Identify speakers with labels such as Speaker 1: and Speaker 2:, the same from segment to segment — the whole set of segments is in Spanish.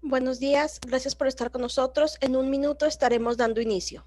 Speaker 1: Buenos días, gracias por estar con nosotros. En un minuto estaremos dando inicio.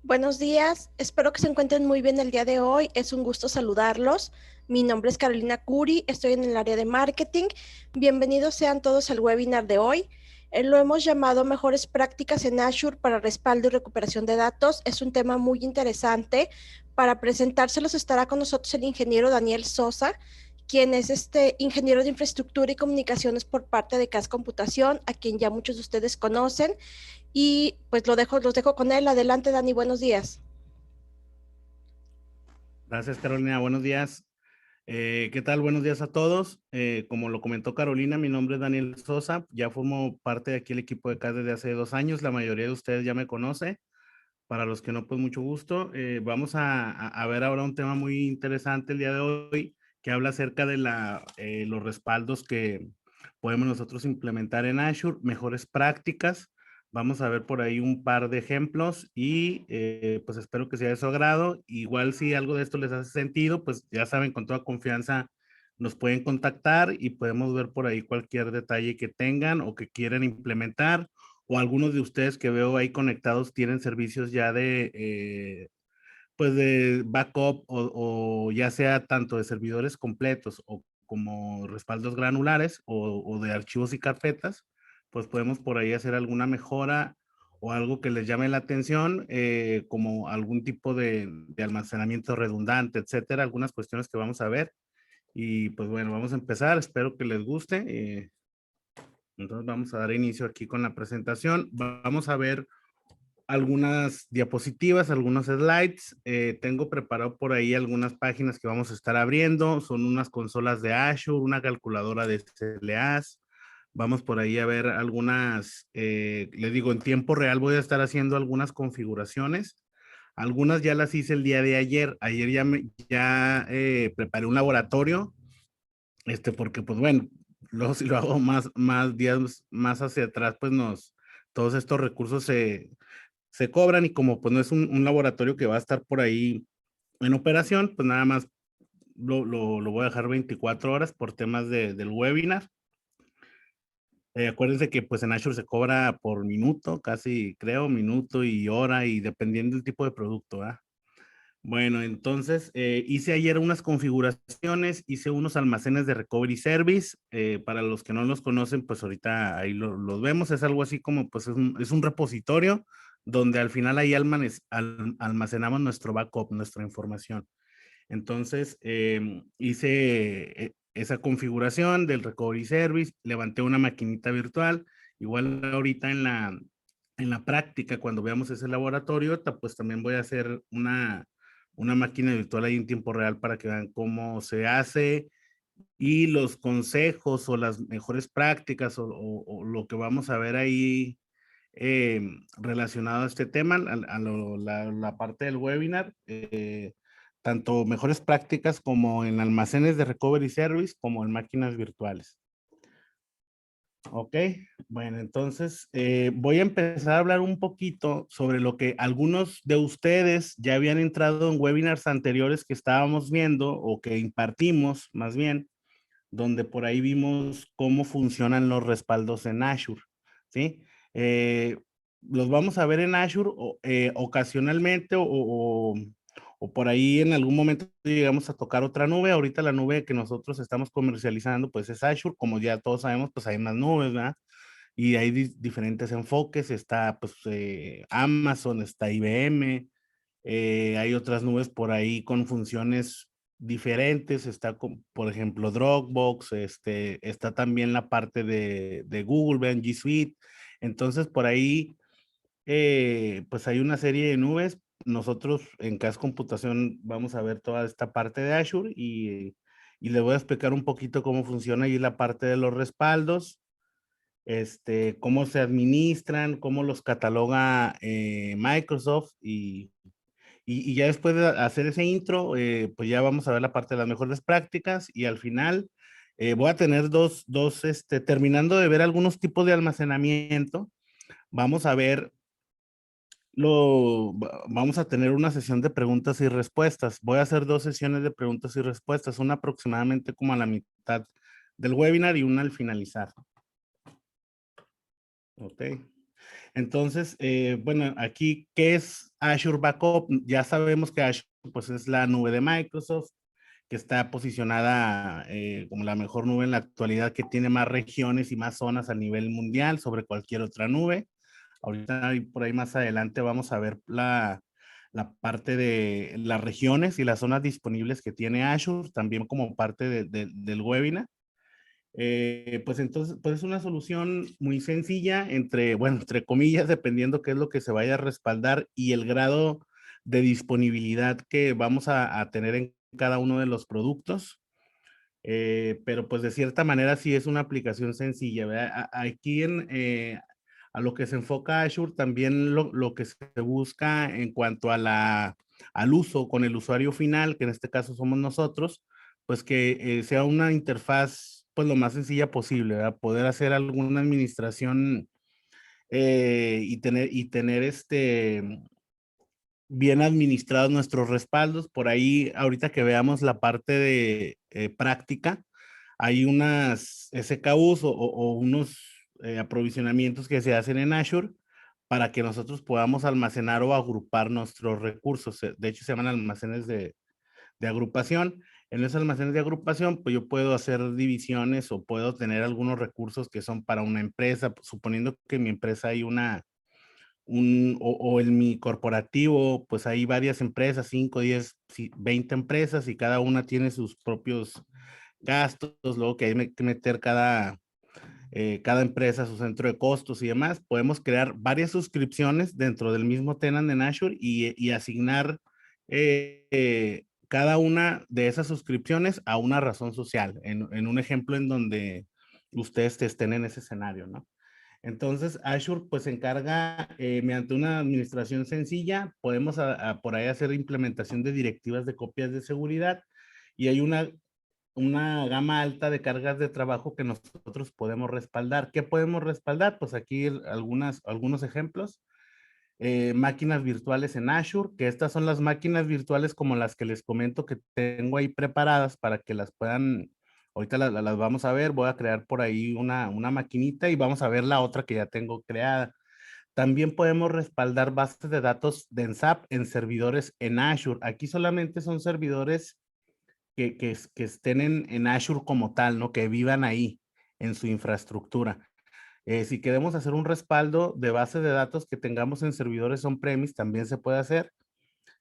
Speaker 1: Buenos días, espero que se encuentren muy bien el día de hoy. Es un gusto saludarlos. Mi nombre es Carolina Curi, estoy en el área de marketing. Bienvenidos sean todos al webinar de hoy. Lo hemos llamado Mejores prácticas en Azure para respaldo y recuperación de datos. Es un tema muy interesante. Para presentárselos estará con nosotros el ingeniero Daniel Sosa, quien es ingeniero de infraestructura y comunicaciones por parte de CAS Computación, a quien ya muchos de ustedes conocen. Y pues los dejo con él. Adelante, Dani, buenos días.
Speaker 2: Gracias, Carolina. Buenos días. ¿Qué tal? Buenos días a todos. Como lo comentó Carolina, mi nombre es Daniel Sosa. Ya formo parte de aquí el equipo de CAS desde hace 2 años. La mayoría de ustedes ya me conoce. Para los que no, pues mucho gusto. Vamos a ver ahora un tema muy interesante el día de hoy que habla acerca de los respaldos que podemos nosotros implementar en Azure, mejores prácticas. Vamos a ver por ahí un par de ejemplos y pues espero que sea de su agrado. Igual si algo de esto les hace sentido, pues ya saben, con toda confianza nos pueden contactar y podemos ver por ahí cualquier detalle que tengan o que quieran implementar, o algunos de ustedes que veo ahí conectados tienen servicios ya pues de backup o ya sea tanto de servidores completos o como respaldos granulares o de archivos y carpetas, pues podemos por ahí hacer alguna mejora o algo que les llame la atención, como algún tipo de almacenamiento redundante, etcétera, algunas cuestiones que vamos a ver. Y pues bueno, vamos a empezar, espero que les guste. Entonces vamos a dar inicio aquí con la presentación. Vamos a ver algunas diapositivas, algunos slides. Tengo preparado por ahí algunas páginas que vamos a estar abriendo. Son unas consolas de Azure, una calculadora de CLAs. Vamos por ahí a ver algunas, les digo, en tiempo real voy a estar haciendo algunas configuraciones. Algunas ya las hice el día de ayer. Ayer ya preparé un laboratorio, porque pues bueno, luego si lo hago más días más hacia atrás, pues todos estos recursos se cobran, y como pues no es un laboratorio que va a estar por ahí en operación, pues nada más lo voy a dejar 24 horas por temas del webinar. Acuérdense que pues en Azure se cobra por minuto, casi creo, minuto y hora, y dependiendo del tipo de producto, ¿verdad? Bueno, entonces hice ayer unas configuraciones, hice unos almacenes de recovery service. Para los que no los conocen, pues ahorita ahí los vemos. Es algo así como, pues es un repositorio donde al final ahí almacenamos nuestro backup, nuestra información. Entonces hice esa configuración del recovery service, levanté una maquinita virtual. Igual ahorita en la práctica, cuando veamos ese laboratorio, pues también voy a hacer una máquina virtual ahí en tiempo real para que vean cómo se hace y los consejos o las mejores prácticas o lo que vamos a ver ahí relacionado a este tema, la parte del webinar, tanto mejores prácticas como en almacenes de recovery service como en máquinas virtuales. Ok, bueno, entonces voy a empezar a hablar un poquito sobre lo que algunos de ustedes ya habían entrado en webinars anteriores que estábamos viendo o que impartimos más bien, donde por ahí vimos cómo funcionan los respaldos en Azure, ¿sí? Eh, los vamos a ver en Azure ocasionalmente o por ahí en algún momento llegamos a tocar otra nube. Ahorita la nube que nosotros estamos comercializando pues es Azure, como ya todos sabemos, pues hay más nubes, ¿verdad? Y hay diferentes enfoques, está pues Amazon, está IBM, hay otras nubes por ahí con funciones diferentes, está por ejemplo Dropbox, está también la parte de Google, vean G Suite. Entonces por ahí pues hay una serie de nubes. Nosotros en CAS Computación vamos a ver toda esta parte de Azure y les voy a explicar un poquito cómo funciona ahí la parte de los respaldos, cómo se administran, cómo los cataloga Microsoft y ya después de hacer ese intro, pues ya vamos a ver la parte de las mejores prácticas y al final voy a tener terminando de ver algunos tipos de almacenamiento, vamos a ver vamos a tener una sesión de preguntas y respuestas. Voy a hacer 2 sesiones de preguntas y respuestas, una aproximadamente como a la mitad del webinar y una al finalizar. Ok. Entonces, bueno, aquí, ¿qué es Azure Backup? Ya sabemos que Azure, pues, es la nube de Microsoft, que está posicionada como la mejor nube en la actualidad, que tiene más regiones y más zonas a nivel mundial sobre cualquier otra nube. Ahorita y por ahí más adelante vamos a ver la parte de las regiones y las zonas disponibles que tiene Azure, también como parte del webinar. Pues entonces, pues es una solución muy sencilla bueno, entre comillas, dependiendo qué es lo que se vaya a respaldar y el grado de disponibilidad que vamos a tener en cada uno de los productos. Pero pues de cierta manera sí es una aplicación sencilla, ¿verdad? Aquí a lo que se enfoca Azure, también lo que se busca en cuanto al uso con el usuario final, que en este caso somos nosotros, pues que sea una interfaz pues lo más sencilla posible, ¿verdad? Poder hacer alguna administración y tener bien administrados nuestros respaldos. Por ahí, ahorita que veamos la parte de práctica, hay unas SKUs o unos aprovisionamientos que se hacen en Azure para que nosotros podamos almacenar o agrupar nuestros recursos. De hecho, se llaman almacenes de agrupación. En esos almacenes de agrupación, pues yo puedo hacer divisiones o puedo tener algunos recursos que son para una empresa, suponiendo que en mi empresa hay o en mi corporativo, pues hay varias empresas, 5, 10, 20 empresas y cada una tiene sus propios gastos, luego que hay que meter cada empresa su centro de costos y demás. Podemos crear varias suscripciones dentro del mismo tenant en Azure y asignar cada una de esas suscripciones a una razón social, en un ejemplo en donde ustedes estén en ese escenario, ¿no? Entonces, Azure pues se encarga, mediante una administración sencilla, podemos por ahí hacer implementación de directivas de copias de seguridad y hay una gama alta de cargas de trabajo que nosotros podemos respaldar. ¿Qué podemos respaldar? Pues aquí algunos ejemplos. Máquinas virtuales en Azure, que estas son las máquinas virtuales como las que les comento que tengo ahí preparadas para que las puedan, ahorita las vamos a ver, voy a crear por ahí una maquinita y vamos a ver la otra que ya tengo creada. También podemos respaldar bases de datos de NSAP en servidores en Azure. Aquí solamente son servidores que estén en Azure como tal, ¿no? Que vivan ahí en su infraestructura. Si queremos hacer un respaldo de base de datos que tengamos en servidores on-premise, también se puede hacer,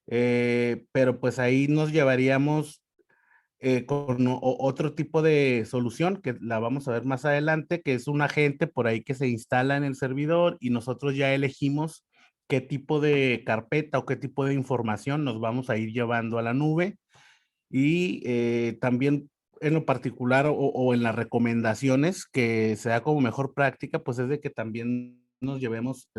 Speaker 2: pero pues ahí nos llevaríamos con otro tipo de solución que la vamos a ver más adelante, que es un agente por ahí que se instala en el servidor y nosotros ya elegimos qué tipo de carpeta o qué tipo de información nos vamos a ir llevando a la nube y también en lo particular o en las recomendaciones que sea como mejor práctica, pues es de que también nos llevemos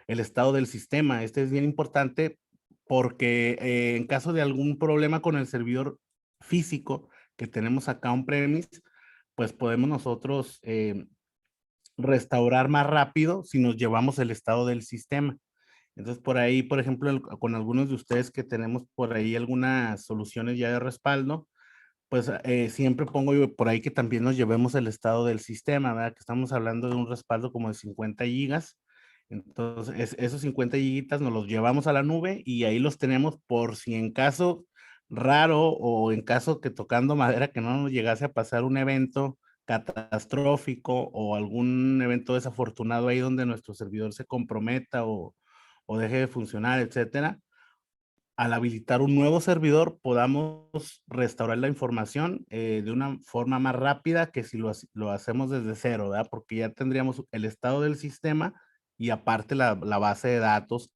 Speaker 2: el estado del sistema. Este es bien importante porque en caso de algún problema con el servidor físico que tenemos acá on-premise, pues podemos nosotros restaurar más rápido si nos llevamos el estado del sistema. Entonces, por ahí, por ejemplo, con algunos de ustedes que tenemos por ahí algunas soluciones ya de respaldo, pues siempre pongo yo por ahí que también nos llevemos el estado del sistema, ¿verdad? Que estamos hablando de un respaldo como de 50 gigas. Entonces, esos 50 gigas nos los llevamos a la nube y ahí los tenemos por si en caso raro o en caso que tocando madera que no nos llegase a pasar un evento catastrófico o algún evento desafortunado ahí donde nuestro servidor se comprometa o deje de funcionar, etcétera. Al habilitar un nuevo servidor podamos restaurar la información de una forma más rápida que si lo hacemos desde cero, ¿verdad? Porque ya tendríamos el estado del sistema y aparte la base de datos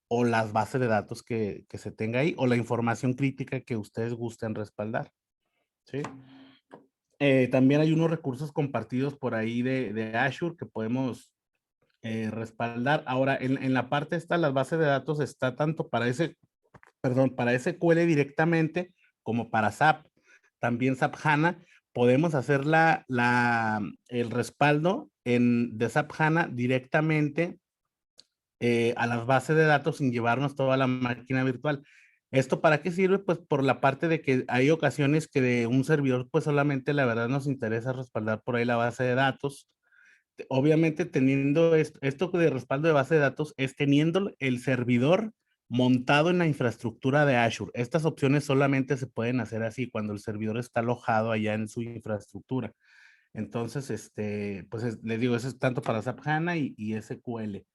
Speaker 2: o las bases de datos que se tenga ahí o la información crítica que ustedes gusten respaldar, ¿sí? También hay unos recursos compartidos por ahí de Azure que podemos respaldar. Ahora, en la parte esta, las bases de datos está tanto para para SQL directamente como para SAP. También SAP HANA, podemos hacer el respaldo de SAP HANA directamente a las bases de datos sin llevarnos toda la máquina virtual. ¿Esto para qué sirve? Pues por la parte de que hay ocasiones que de un servidor, pues solamente la verdad nos interesa respaldar por ahí la base de datos. Obviamente teniendo esto de respaldo de base de datos es teniendo el servidor montado en la infraestructura de Azure. Estas opciones solamente se pueden hacer así cuando el servidor está alojado allá en su infraestructura. Entonces, les digo, eso es tanto para SAP HANA y SQL.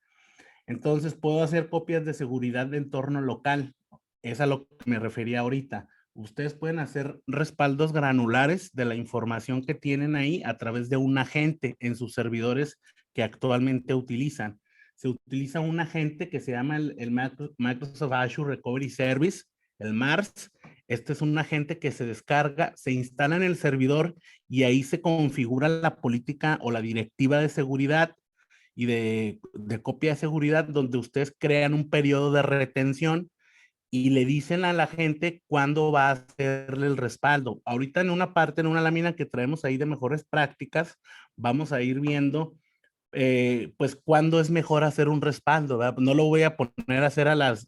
Speaker 2: Entonces, puedo hacer copias de seguridad de entorno local. Es a lo que me refería ahorita. Ustedes pueden hacer respaldos granulares de la información que tienen ahí a través de un agente en sus servidores que actualmente utilizan. Se utiliza un agente que se llama el Microsoft Azure Recovery Service, el MARS. Este es un agente que se descarga, se instala en el servidor y ahí se configura la política o la directiva de seguridad y de copia de seguridad donde ustedes crean un periodo de retención y le dicen a la gente cuándo va a hacerle el respaldo. Ahorita en una parte, en una lámina que traemos ahí de mejores prácticas, vamos a ir viendo pues cuándo es mejor hacer un respaldo, ¿verdad? No lo voy a poner a hacer a las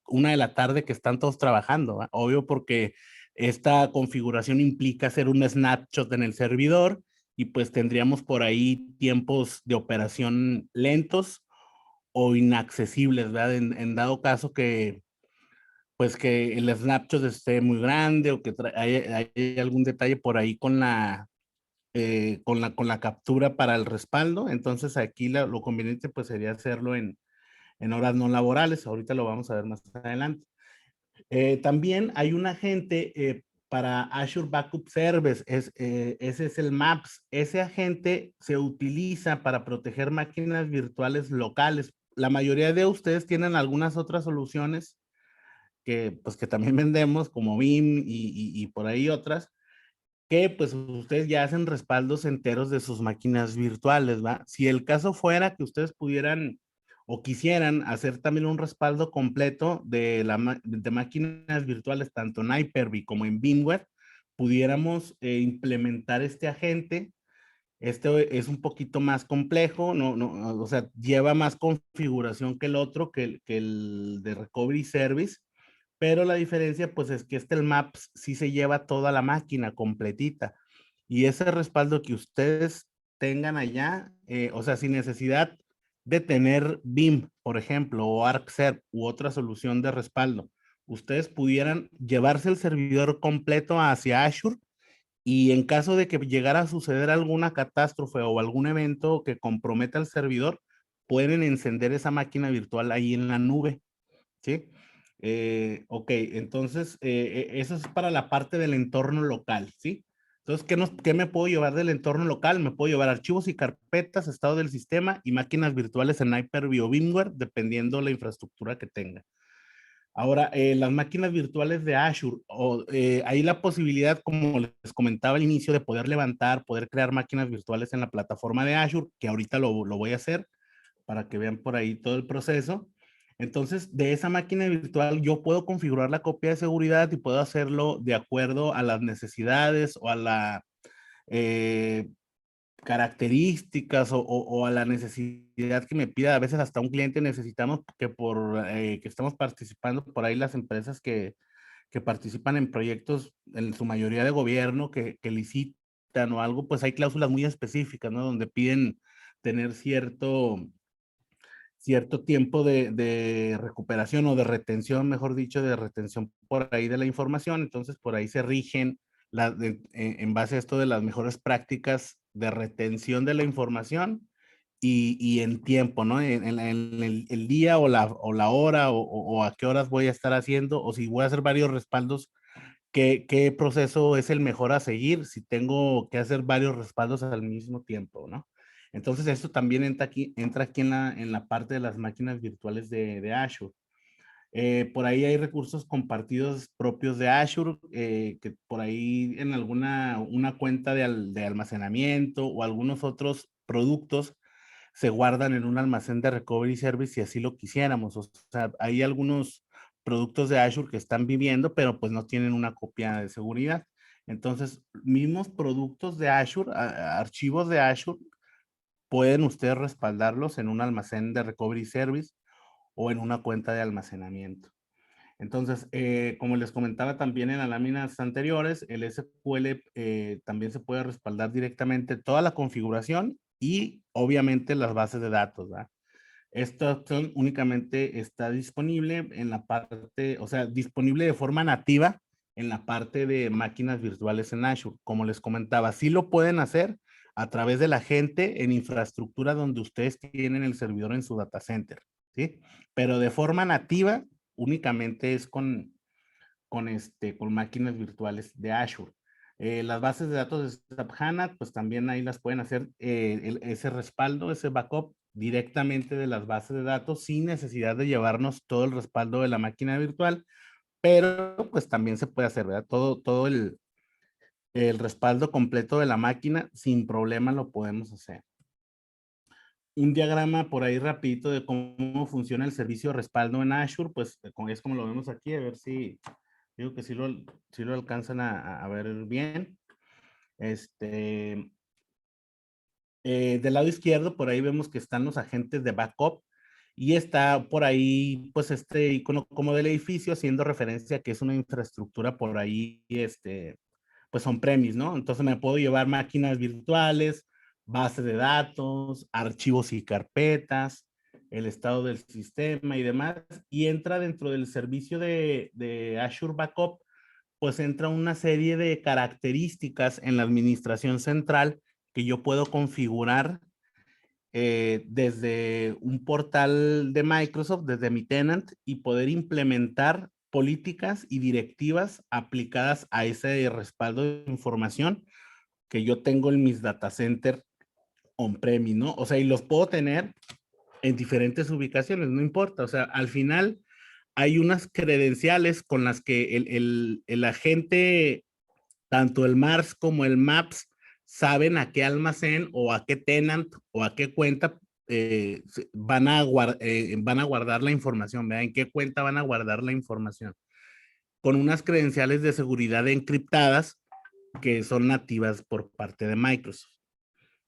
Speaker 2: 1 de la tarde que están todos trabajando, ¿verdad? Obvio porque esta configuración implica hacer un snapshot en el servidor y pues tendríamos por ahí tiempos de operación lentos o inaccesibles, ¿verdad? En dado caso que pues que el snapshot esté muy grande o que hay algún detalle por ahí con la captura para el respaldo. Entonces aquí lo conveniente pues sería hacerlo en horas no laborales. Ahorita lo vamos a ver más adelante. También hay un agente para Azure Backup Service, ese es el MAPS. Ese agente se utiliza para proteger máquinas virtuales locales. La mayoría de ustedes tienen algunas otras soluciones pues, que también vendemos, como BIM y por ahí otras, que pues ustedes ya hacen respaldos enteros de sus máquinas virtuales, ¿va? Si el caso fuera que ustedes pudieran o quisieran hacer también un respaldo completo de máquinas virtuales, tanto en Hyper-V como en VMware, pudiéramos implementar este agente. Este es un poquito más complejo, o sea, lleva más configuración que el otro, que el de Recovery Service, pero la diferencia pues es que el Maps sí se lleva toda la máquina completita y ese respaldo que ustedes tengan allá, o sea, sin necesidad de tener BIM, por ejemplo, o ArcServe u otra solución de respaldo, ustedes pudieran llevarse el servidor completo hacia Azure y en caso de que llegara a suceder alguna catástrofe o algún evento que comprometa al servidor, pueden encender esa máquina virtual ahí en la nube, ¿sí? Ok, entonces eso es para la parte del entorno local, ¿sí? Entonces, ¿qué me puedo llevar del entorno local? Me puedo llevar archivos y carpetas, estado del sistema y máquinas virtuales en Hyper-V o VMware, dependiendo la infraestructura que tenga. Ahora, las máquinas virtuales de Azure, hay la posibilidad, como les comentaba al inicio, de poder levantar, poder crear máquinas virtuales en la plataforma de Azure, que ahorita lo voy a hacer para que vean por ahí todo el proceso. Entonces, de esa máquina virtual yo puedo configurar la copia de seguridad y puedo hacerlo de acuerdo a las necesidades o a la eh, características o a la necesidad que me pida. A veces hasta un cliente necesitamos que estamos participando por ahí las empresas que participan en proyectos, en su mayoría de gobierno, que licitan o algo, pues hay cláusulas muy específicas, ¿no? Donde piden tener cierto tiempo de recuperación o de retención, mejor dicho, de retención por ahí de la información. Entonces, por ahí se rigen en base a esto de las mejores prácticas de retención de la información y en tiempo, ¿no? En el día o la hora o a qué horas voy a estar haciendo, o si voy a hacer varios respaldos, qué proceso es el mejor a seguir si tengo que hacer varios respaldos al mismo tiempo, ¿no? Entonces, esto también entra aquí en la parte de las máquinas virtuales de Azure. Por ahí hay recursos compartidos propios de Azure, que por ahí en una cuenta de almacenamiento o algunos otros productos se guardan en un almacén de recovery service si así lo quisiéramos. O sea, hay algunos productos de Azure que están viviendo, pero pues no tienen una copia de seguridad. Entonces, mismos productos de Azure, archivos de Azure, pueden ustedes respaldarlos en un almacén de recovery service o en una cuenta de almacenamiento. Entonces, como les comentaba también en las láminas anteriores, el SQL también se puede respaldar directamente toda la configuración y obviamente las bases de datos, ¿verdad? Esta opción únicamente está disponible en la parte, o sea, disponible de forma nativa en la parte de máquinas virtuales en Azure. Como les comentaba, sí lo pueden hacer a través de la gente en infraestructura donde ustedes tienen el servidor en su data center, ¿sí? Pero de forma nativa únicamente es con máquinas virtuales de Azure. Las bases de datos de SAP HANA, pues también ahí las pueden hacer ese respaldo, ese backup directamente de las bases de datos sin necesidad de llevarnos todo el respaldo de la máquina virtual, pero pues también se puede hacer, ¿verdad? Todo el respaldo completo de la máquina sin problema lo podemos hacer. Un diagrama por ahí rapidito de cómo funciona el servicio de respaldo en Azure, pues es como lo vemos aquí, a ver si, digo que si lo alcanzan a ver bien. Del lado izquierdo, por ahí vemos que están los agentes de backup y está por ahí, pues este icono como del edificio haciendo referencia a que es una infraestructura por ahí, pues son premise, ¿no? Entonces me puedo llevar máquinas virtuales, bases de datos, archivos y carpetas, el estado del sistema y demás, y entra dentro del servicio de Azure Backup, pues entra una serie de características en la administración central que yo puedo configurar desde un portal de Microsoft, desde mi tenant, y poder implementar políticas y directivas aplicadas a ese respaldo de información que yo tengo en mis data center on-premise, ¿no? O sea, y los puedo tener en diferentes ubicaciones, no importa. O sea, al final hay unas credenciales con las que el agente, tanto el MARS como el MAPS, saben a qué almacén o a qué tenant o a qué cuenta van a guardar la información, ¿verdad? ¿En qué cuenta van a guardar la información? Con unas credenciales de seguridad encriptadas que son nativas por parte de Microsoft.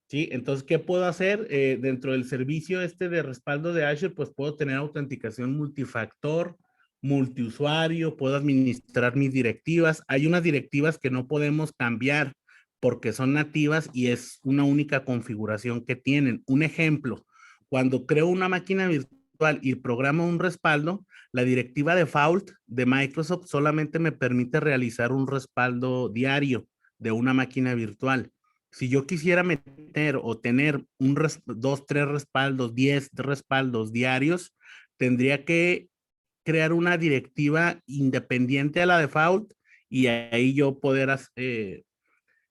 Speaker 2: ¿Sí? Entonces, ¿qué puedo hacer? Dentro del servicio de respaldo de Azure, pues puedo tener autenticación multifactor, multiusuario, puedo administrar mis directivas. Hay unas directivas que no podemos cambiar porque son nativas y es una única configuración que tienen. Un ejemplo, cuando creo una máquina virtual y programo un respaldo, la directiva default de Microsoft solamente me permite realizar un respaldo diario de una máquina virtual. Si yo quisiera meter o tener dos, tres respaldos, 10 respaldos diarios, tendría que crear una directiva independiente a la default y ahí yo poder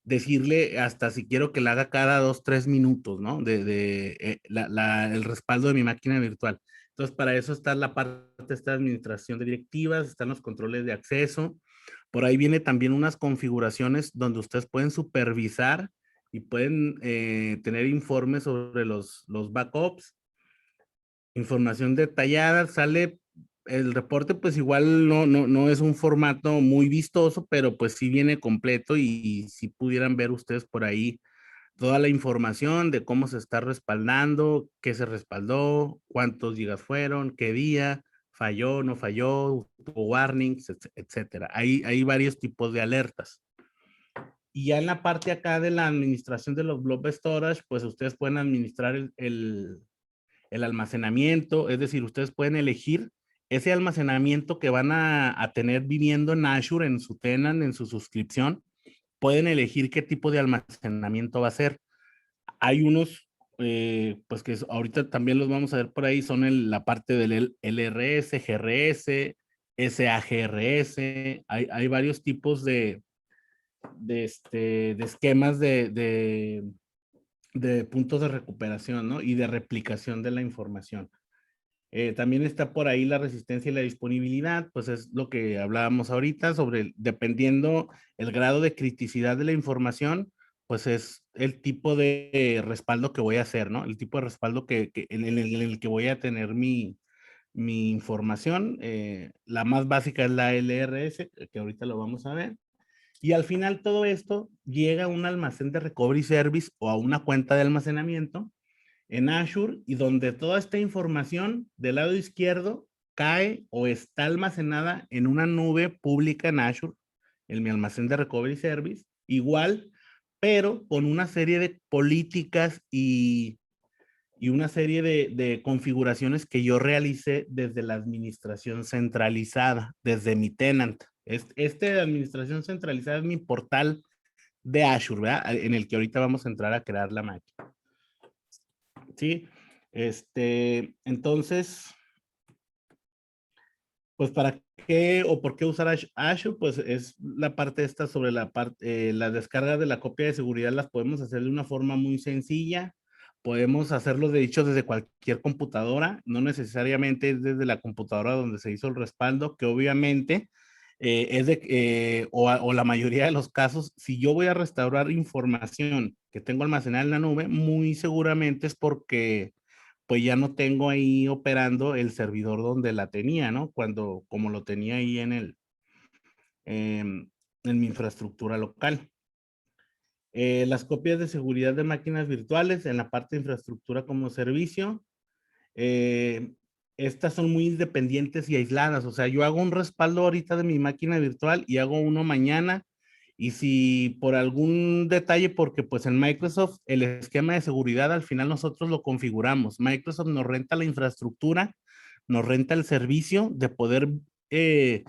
Speaker 2: decirle hasta si quiero que la haga cada 2, 3 minutos, ¿no? El respaldo de mi máquina virtual. Entonces, para eso está la parte de administración de directivas, están los controles de acceso. Por ahí viene también unas configuraciones donde ustedes pueden supervisar y pueden tener informes sobre los backups, información detallada, sale el reporte, pues igual no es un formato muy vistoso, pero pues sí viene completo y si pudieran ver ustedes por ahí toda la información de cómo se está respaldando, qué se respaldó, cuántos gigas fueron, qué día, falló, no falló, tuvo warnings, etcétera. Hay varios tipos de alertas. Y ya en la parte acá de la administración de los blob storage, pues ustedes pueden administrar el almacenamiento, es decir, ustedes pueden elegir ese almacenamiento que van a tener viviendo en Azure, en su tenant, en su suscripción, pueden elegir qué tipo de almacenamiento va a ser. Hay unos, pues que ahorita también los vamos a ver por ahí, son la parte del LRS, GRS, SAGRS, hay varios tipos de esquemas de puntos de recuperación, ¿no? Y de replicación de la información. También está por ahí la resistencia y la disponibilidad, pues es lo que hablábamos ahorita sobre, dependiendo el grado de criticidad de la información, pues es el tipo de respaldo que voy a hacer, ¿no? El tipo de respaldo en el que voy a tener mi información. La más básica es la LRS, que ahorita lo vamos a ver. Y al final todo esto llega a un almacén de recovery service o a una cuenta de almacenamiento en Azure y donde toda esta información del lado izquierdo cae o está almacenada en una nube pública en Azure, en mi almacén de recovery service, igual, pero con una serie de políticas y una serie de configuraciones que yo realicé desde la administración centralizada, desde mi tenant. Este de administración centralizada es mi portal de Azure, ¿verdad? En el que ahorita vamos a entrar a crear la máquina. ¿Sí? Entonces, pues ¿para qué o por qué usar Azure? Pues es la parte esta sobre la descarga de la copia de seguridad las podemos hacer de una forma muy sencilla. Podemos hacerlo de hecho desde cualquier computadora, no necesariamente es desde la computadora donde se hizo el respaldo, que obviamente o la mayoría de los casos, si yo voy a restaurar información que tengo almacenada en la nube, muy seguramente es porque pues ya no tengo ahí operando el servidor donde la tenía, ¿no? Como lo tenía ahí en mi infraestructura local. Las copias de seguridad de máquinas virtuales en la parte de infraestructura como servicio. Eh, Estas son muy independientes y aisladas. O sea, yo hago un respaldo ahorita de mi máquina virtual y hago uno mañana. Y si por algún detalle, porque pues en Microsoft el esquema de seguridad al final nosotros lo configuramos. Microsoft nos renta la infraestructura, nos renta el servicio de poder que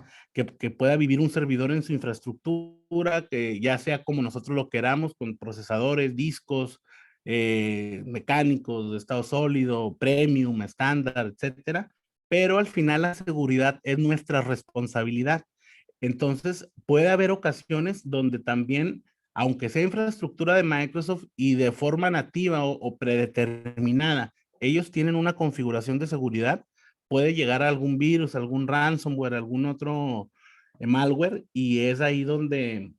Speaker 2: pueda vivir un servidor en su infraestructura, que ya sea como nosotros lo queramos, con procesadores, discos, mecánicos de estado sólido, premium, estándar, etcétera. Pero al final la seguridad es nuestra responsabilidad. Entonces, puede haber ocasiones donde también, aunque sea infraestructura de Microsoft y de forma nativa o predeterminada, ellos tienen una configuración de seguridad, puede llegar a algún virus, algún ransomware, algún otro malware, y es ahí donde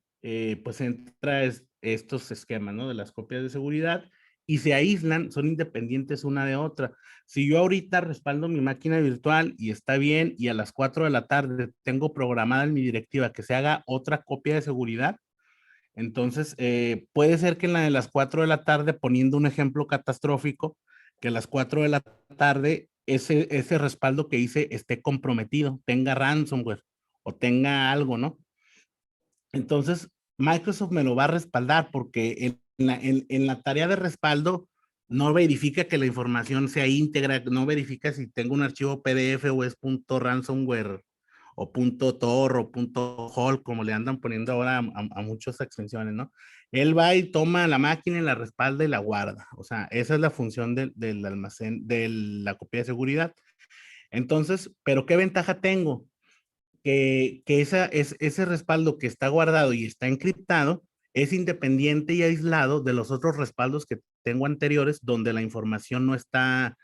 Speaker 2: pues entra estos esquemas, ¿no? De las copias de seguridad y se aíslan, son independientes una de otra. Si yo ahorita respaldo mi máquina virtual y está bien y a las 4 de la tarde tengo programada en mi directiva que se haga otra copia de seguridad, entonces puede ser que en la de las 4 de la tarde, poniendo un ejemplo catastrófico, que a las 4 de la tarde ese respaldo que hice esté comprometido, tenga ransomware o tenga algo, ¿no? Entonces, Microsoft me lo va a respaldar porque en la tarea de respaldo no verifica que la información sea íntegra, no verifica si tengo un archivo PDF o es .ransomware o .tor o .hol, como le andan poniendo ahora a muchas extensiones, ¿no? Él va y toma la máquina y la respalda y la guarda. O sea, esa es la función del almacén, de la copia de seguridad. Entonces, ¿pero qué ventaja tengo? Ese respaldo que está guardado y está encriptado es independiente y aislado de los otros respaldos que tengo anteriores donde la información no está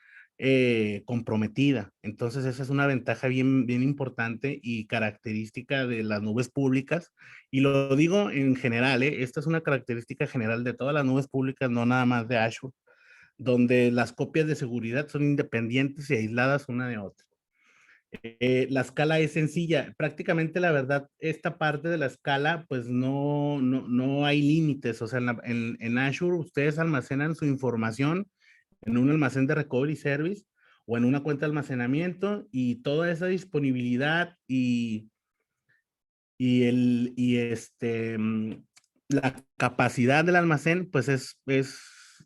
Speaker 2: comprometida. Entonces esa es una ventaja bien, bien importante y característica de las nubes públicas. Y lo digo en general, esta es una característica general de todas las nubes públicas, no nada más de Azure, donde las copias de seguridad son independientes y aisladas una de otra. La escala es sencilla. Prácticamente, la verdad, esta parte de la escala, pues no hay límites. O sea, en Azure ustedes almacenan su información en un almacén de recovery service o en una cuenta de almacenamiento, y toda esa disponibilidad la capacidad del almacén, pues es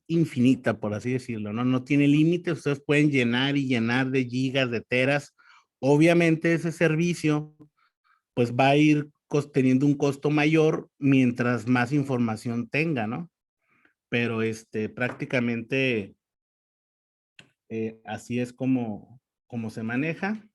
Speaker 2: infinita, por así decirlo, ¿no? No tiene límite, ustedes pueden llenar y llenar de gigas, de teras. Obviamente ese servicio, pues va a ir teniendo un costo mayor mientras más información tenga, ¿no? Pero prácticamente así es como se maneja.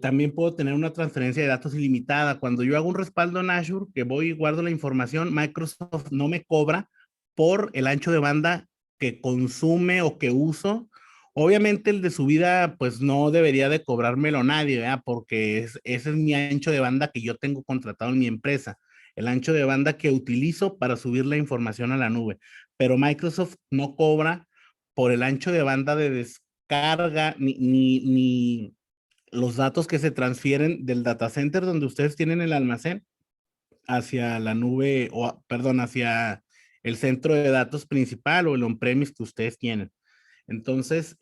Speaker 2: También puedo tener una transferencia de datos ilimitada. Cuando yo hago un respaldo en Azure, que voy y guardo la información, Microsoft no me cobra por el ancho de banda que consume o que uso. Obviamente el de subida, pues no debería de cobrármelo nadie, ¿verdad? Porque ese es mi ancho de banda que yo tengo contratado en mi empresa, el ancho de banda que utilizo para subir la información a la nube. Pero Microsoft no cobra por el ancho de banda de descarga ni los datos que se transfieren del data center donde ustedes tienen el almacén hacia la nube, o perdón, hacia el centro de datos principal o el on-premise que ustedes tienen. Entonces,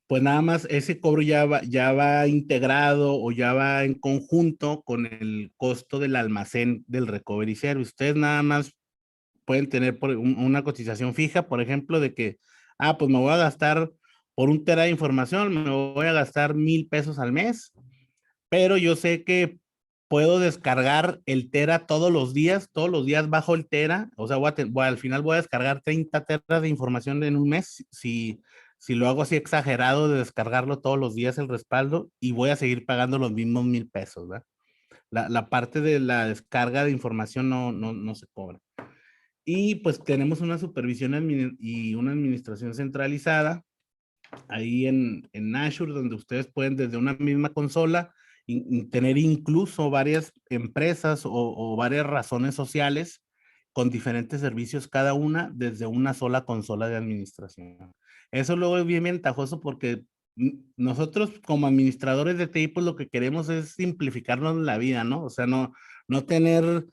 Speaker 2: pues nada más ese cobro ya va integrado o ya va en conjunto con el costo del almacén del recovery service. Ustedes nada más pueden tener una cotización fija, por ejemplo, de que, pues me voy a gastar por un tera de información, me voy a gastar 1,000 pesos al mes, pero yo sé que puedo descargar el tera todos los días bajo el tera, o sea, al final voy a descargar 30 teras de información en un mes, si lo hago así exagerado de descargarlo todos los días el respaldo, y voy a seguir pagando los mismos 1,000 pesos, ¿verdad? La parte de la descarga de información no se cobra. Y pues tenemos una supervisión y una administración centralizada ahí en Azure, donde ustedes pueden desde una misma consola tener incluso varias empresas o varias razones sociales con diferentes servicios cada una desde una sola consola de administración. Eso luego es bien ventajoso porque nosotros como administradores de TI, pues lo que queremos es simplificarnos la vida, ¿no? O sea, no tener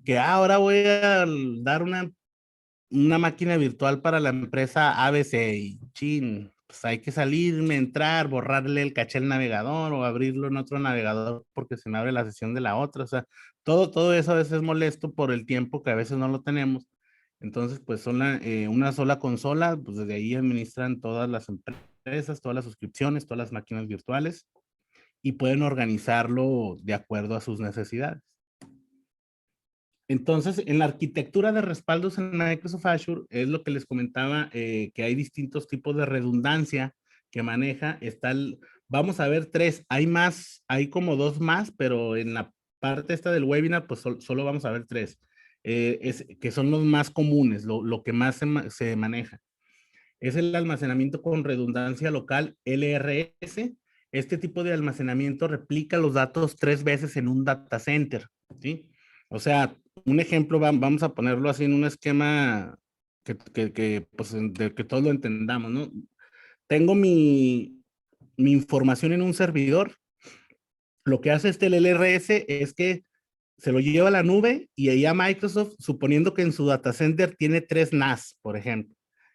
Speaker 2: que ahora voy a dar una máquina virtual para la empresa ABC y chin, pues hay que salirme, entrar, borrarle el caché al navegador o abrirlo en otro navegador porque se me abre la sesión de la otra. O sea, todo eso a veces es molesto por el tiempo que a veces no lo tenemos. Entonces, pues son una sola consola, pues desde ahí administran todas las empresas, todas las suscripciones, todas las máquinas virtuales y pueden organizarlo de acuerdo a sus necesidades. Entonces, en la arquitectura de respaldos en Microsoft Azure, es lo que les comentaba, que hay distintos tipos de redundancia que maneja. Vamos a ver tres, hay más, hay como dos más, pero en la parte esta del webinar, pues solo vamos a ver tres, que son los más comunes, lo que más se maneja. Es el almacenamiento con redundancia local, LRS. Este tipo de almacenamiento replica los datos 3 veces en un data center, ¿sí? O sea, un ejemplo, vamos a ponerlo así en un esquema pues, de que todos lo entendamos, ¿no? Tengo mi información en un servidor. Lo que hace este LRS es que se lo lleva a la nube y ahí a Microsoft, suponiendo que en su data center tiene 3 NAS, por ejemplo.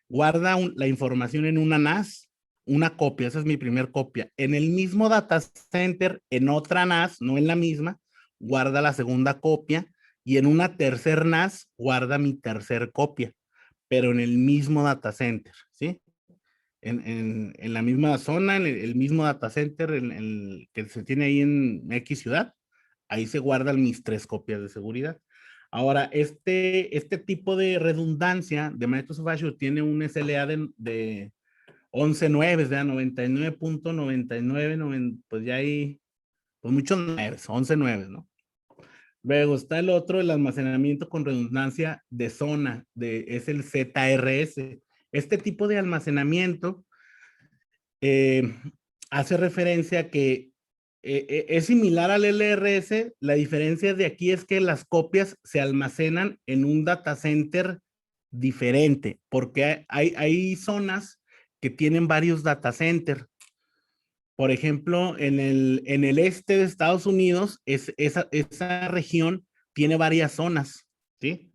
Speaker 2: Guarda la información en una NAS, una copia, esa es mi primer copia. En el mismo data center, en otra NAS, no en la misma, guarda la segunda copia y en una tercer NAS guarda mi tercer copia, pero en el mismo data center, ¿sí? En la misma zona, en el mismo data center que se tiene ahí en X ciudad, ahí se guardan mis 3 copias de seguridad. Ahora, este tipo de redundancia de Microsoft Azure tiene un SLA de 11.9, de 99.99, pues ya hay pues muchos 9, 11.9, ¿no? Luego está el otro, el almacenamiento con redundancia de zona, es el ZRS. Este tipo de almacenamiento eh, hace referencia a que es similar al LRS, la diferencia de aquí es que las copias se almacenan en un data center diferente, porque hay zonas que tienen varios data centers. Por ejemplo, en el este de Estados Unidos, esa región tiene varias zonas, ¿sí?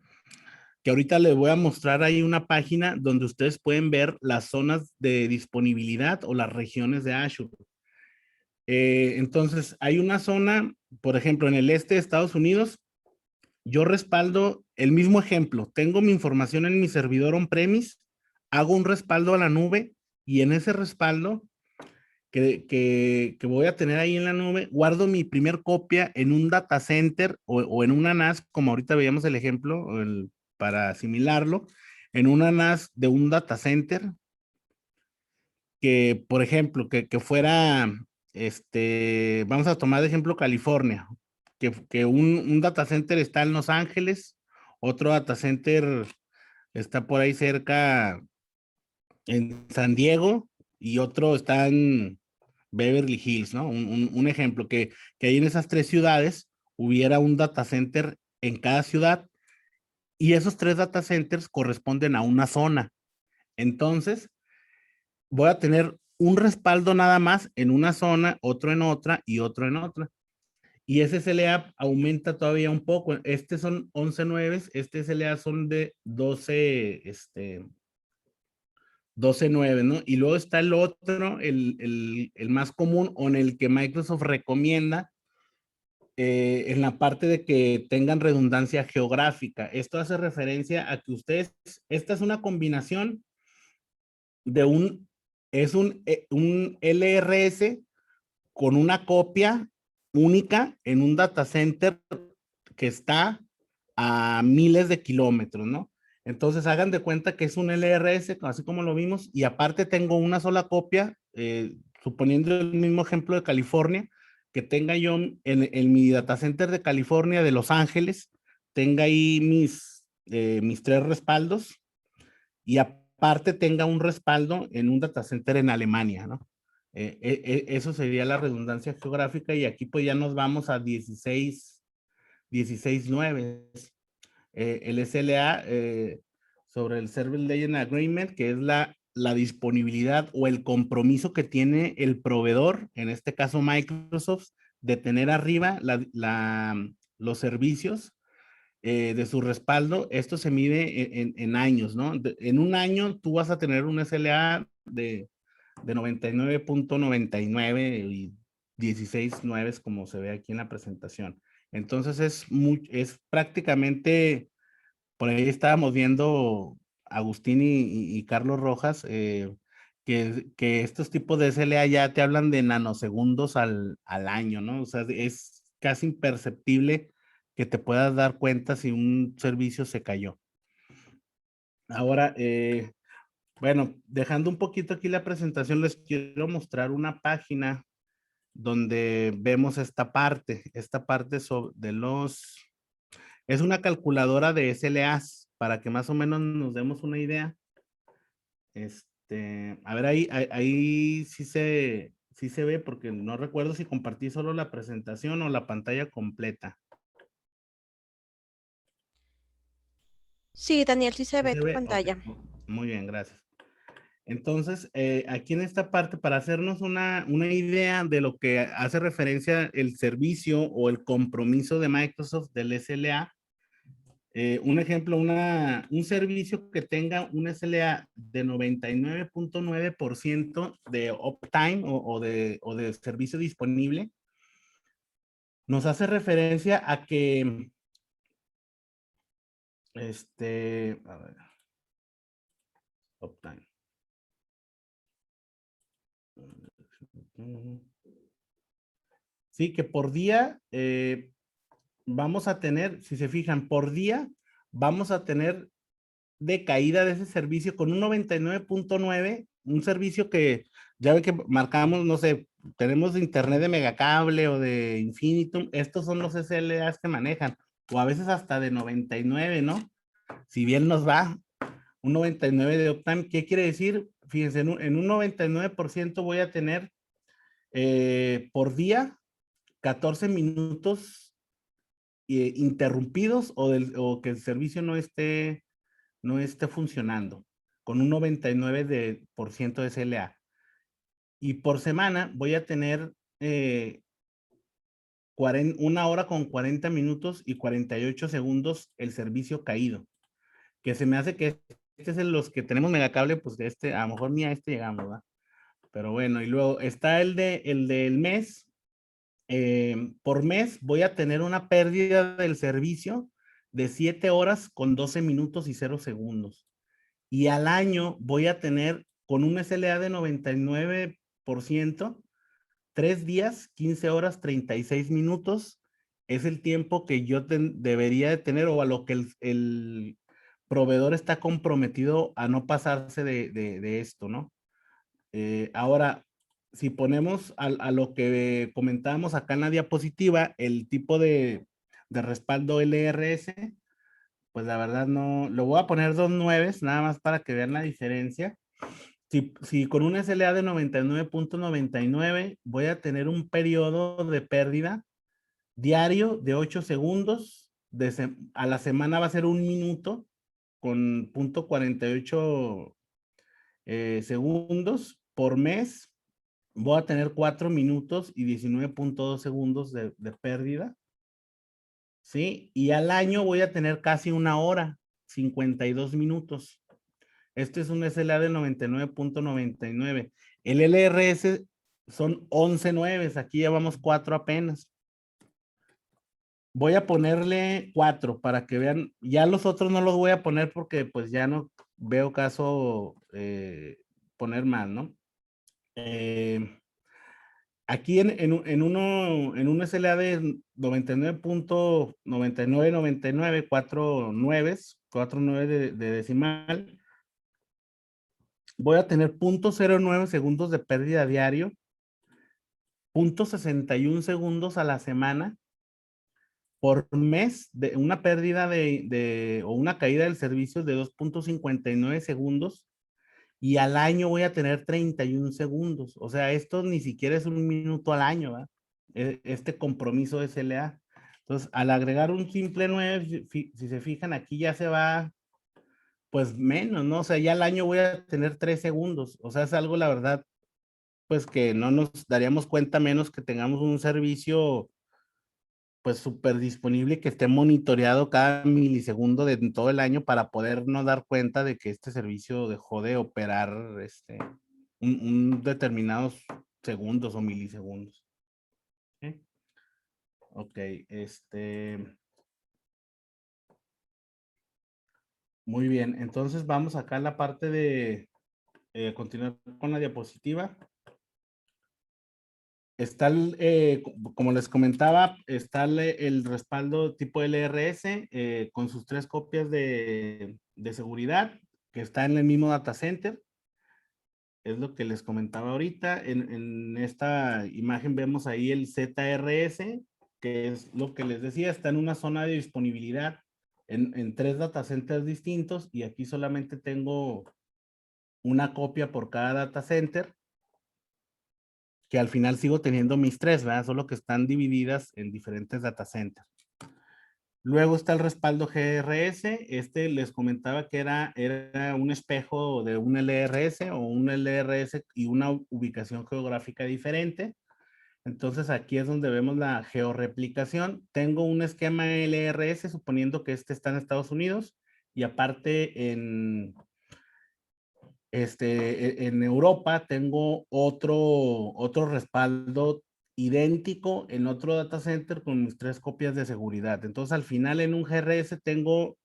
Speaker 2: que ahorita les voy a mostrar ahí una página donde ustedes pueden ver las zonas de disponibilidad o las regiones de Azure. Entonces, hay una zona, por ejemplo, en el este de Estados Unidos, yo respaldo el mismo ejemplo. Tengo mi información en mi servidor on-premise, hago un respaldo a la nube y en ese respaldo que voy a tener ahí en la nube, guardo mi primer copia en un data center o en una NAS, como ahorita veíamos el ejemplo, para asimilarlo, en una NAS de un data center que, por ejemplo, que fuera, vamos a tomar de ejemplo California, que un data center está en Los Ángeles, otro data center está por ahí cerca en San Diego y otro está en Beverly Hills, ¿no? Un ejemplo, que ahí en esas tres ciudades hubiera un data center en cada ciudad y esos tres data centers corresponden a una zona. Entonces, voy a tener un respaldo nada más en una zona, otro en otra y otro en otra. Y ese SLA aumenta todavía un poco. Este son 11 nueves, este SLA son de 12, 12.9, ¿no? Y luego está el otro, el más común, o en el que Microsoft recomienda, en la parte de que tengan redundancia geográfica. Esto hace referencia a que ustedes, esta es una combinación de un LRS con una copia única en un data center que está a miles de kilómetros, ¿no? Entonces hagan de cuenta que es un LRS, así como lo vimos, y aparte tengo una sola copia, suponiendo el mismo ejemplo de California, que tenga yo en mi data center de California, de Los Ángeles, tenga ahí mis tres respaldos y aparte tenga un respaldo en un data center en Alemania, ¿no? Eso sería la redundancia geográfica y aquí pues ya nos vamos a 16.9. El SLA sobre el Service Legend Agreement, que es la disponibilidad o el compromiso que tiene el proveedor, en este caso Microsoft, de tener arriba los servicios de su respaldo. Esto se mide en años, ¿no? En un año tú vas a tener un SLA de 99.99 y 16.9 como se ve aquí en la presentación. Entonces es prácticamente, por ahí estábamos viendo Agustín y Carlos Rojas, que estos tipos de SLA ya te hablan de nanosegundos al año, ¿no? O sea, es casi imperceptible que te puedas dar cuenta si un servicio se cayó. Ahora, bueno, dejando un poquito aquí la presentación, les quiero mostrar una página donde vemos esta parte de es una calculadora de SLAs para que más o menos nos demos una idea. A ver, ahí sí se ve porque no recuerdo si compartí solo la presentación o la pantalla completa.
Speaker 1: Sí, Daniel, sí se
Speaker 2: ¿Sí
Speaker 1: ve
Speaker 2: se
Speaker 1: tu
Speaker 2: ve? Ok,
Speaker 1: pantalla.
Speaker 2: muy bien, gracias. Entonces, aquí en esta parte, para hacernos una idea de lo que hace referencia el servicio o el compromiso de Microsoft del SLA, un ejemplo, un servicio que tenga un SLA de 99.9% de uptime o de servicio disponible, nos hace referencia a que, a ver, uptime. Sí, que por día vamos a tener, si se fijan, por día vamos a tener de caída de ese servicio con un 99.9, un servicio que ya ve que marcamos, no sé, tenemos de internet de Megacable o de Infinitum, estos son los SLAs que manejan, o a veces hasta de 99, ¿no? Si bien nos va, un 99 de uptime, ¿qué quiere decir? Fíjense, en un 99% voy a tener por día 14 minutos interrumpidos o que el servicio no esté funcionando con un 99% de SLA. Y por semana voy a tener 1 hora con 40 minutos y 48 segundos el servicio caído. que se me hace que este es el los que tenemos megacable, pues este, a lo mejor ni a este llegamos, ¿verdad? Pero bueno, y luego está el del mes. Por mes voy a tener una pérdida del servicio de 7 horas con 12 minutos y 0 segundos. Y al año voy a tener con un SLA de 99%, 3 días, 15 horas, 36 minutos. Es el tiempo que yo debería de tener o a lo que el proveedor está comprometido a no pasarse de esto, ¿no? Ahora, si ponemos a lo que comentábamos acá en la diapositiva, el tipo de respaldo LRS, pues la verdad no, lo voy a poner 2 nueves, nada más para que vean la diferencia. Si con un SLA de 99.99 voy a tener un periodo de pérdida diario de 8 segundos, a la semana va a ser 1 minuto con punto 48 segundos por mes. Voy a tener 4 minutos y 19.2 segundos de pérdida, ¿sí? Y al año voy a tener casi 1 hora, 52 minutos. Este es un SLA de 99.99. El LRS son 11 nueves, aquí llevamos 4 apenas. Voy a ponerle 4 para que vean, ya los otros no los voy a poner porque pues ya no veo caso poner más, ¿no? Aquí en un SLA de 99.9999, 4 nueve de decimal, voy a tener 0.09 segundos de pérdida diario, 0.61 segundos a la semana, por mes, de una pérdida o una caída del servicio de 2.59 segundos, y al año voy a tener 31 segundos. O sea, esto ni siquiera es 1 minuto al año, ¿verdad? Este compromiso SLA. Entonces, al agregar un simple 9, si se fijan, aquí ya se va, pues menos, ¿no? O sea, ya al año voy a tener 3 segundos. O sea, es algo, la verdad, pues que no nos daríamos cuenta menos que tengamos un servicio, pues súper disponible, que esté monitoreado cada milisegundo de todo el año para podernos dar cuenta de que este servicio dejó de operar un determinados segundos o milisegundos. ¿Sí? Ok, muy bien. Entonces vamos acá a la parte de continuar con la diapositiva. Está, como les comentaba, está el respaldo tipo LRS con sus 3 copias de seguridad que está en el mismo data center. Es lo que les comentaba ahorita. En esta imagen vemos ahí el ZRS, que es lo que les decía, está en una zona de disponibilidad en 3 data centers distintos, y aquí solamente tengo una copia por cada data center, que al final sigo teniendo mis 3, ¿verdad? Solo que están divididas en diferentes data centers. Luego está el respaldo GRS. Les comentaba que era un espejo de un LRS o un LRS y una ubicación geográfica diferente. Entonces aquí es donde vemos la georreplicación. Tengo un esquema LRS suponiendo que este está en Estados Unidos, y aparte en Europa tengo otro respaldo idéntico en otro data center con mis 3 copias de seguridad. Entonces, al final en un GRS tengo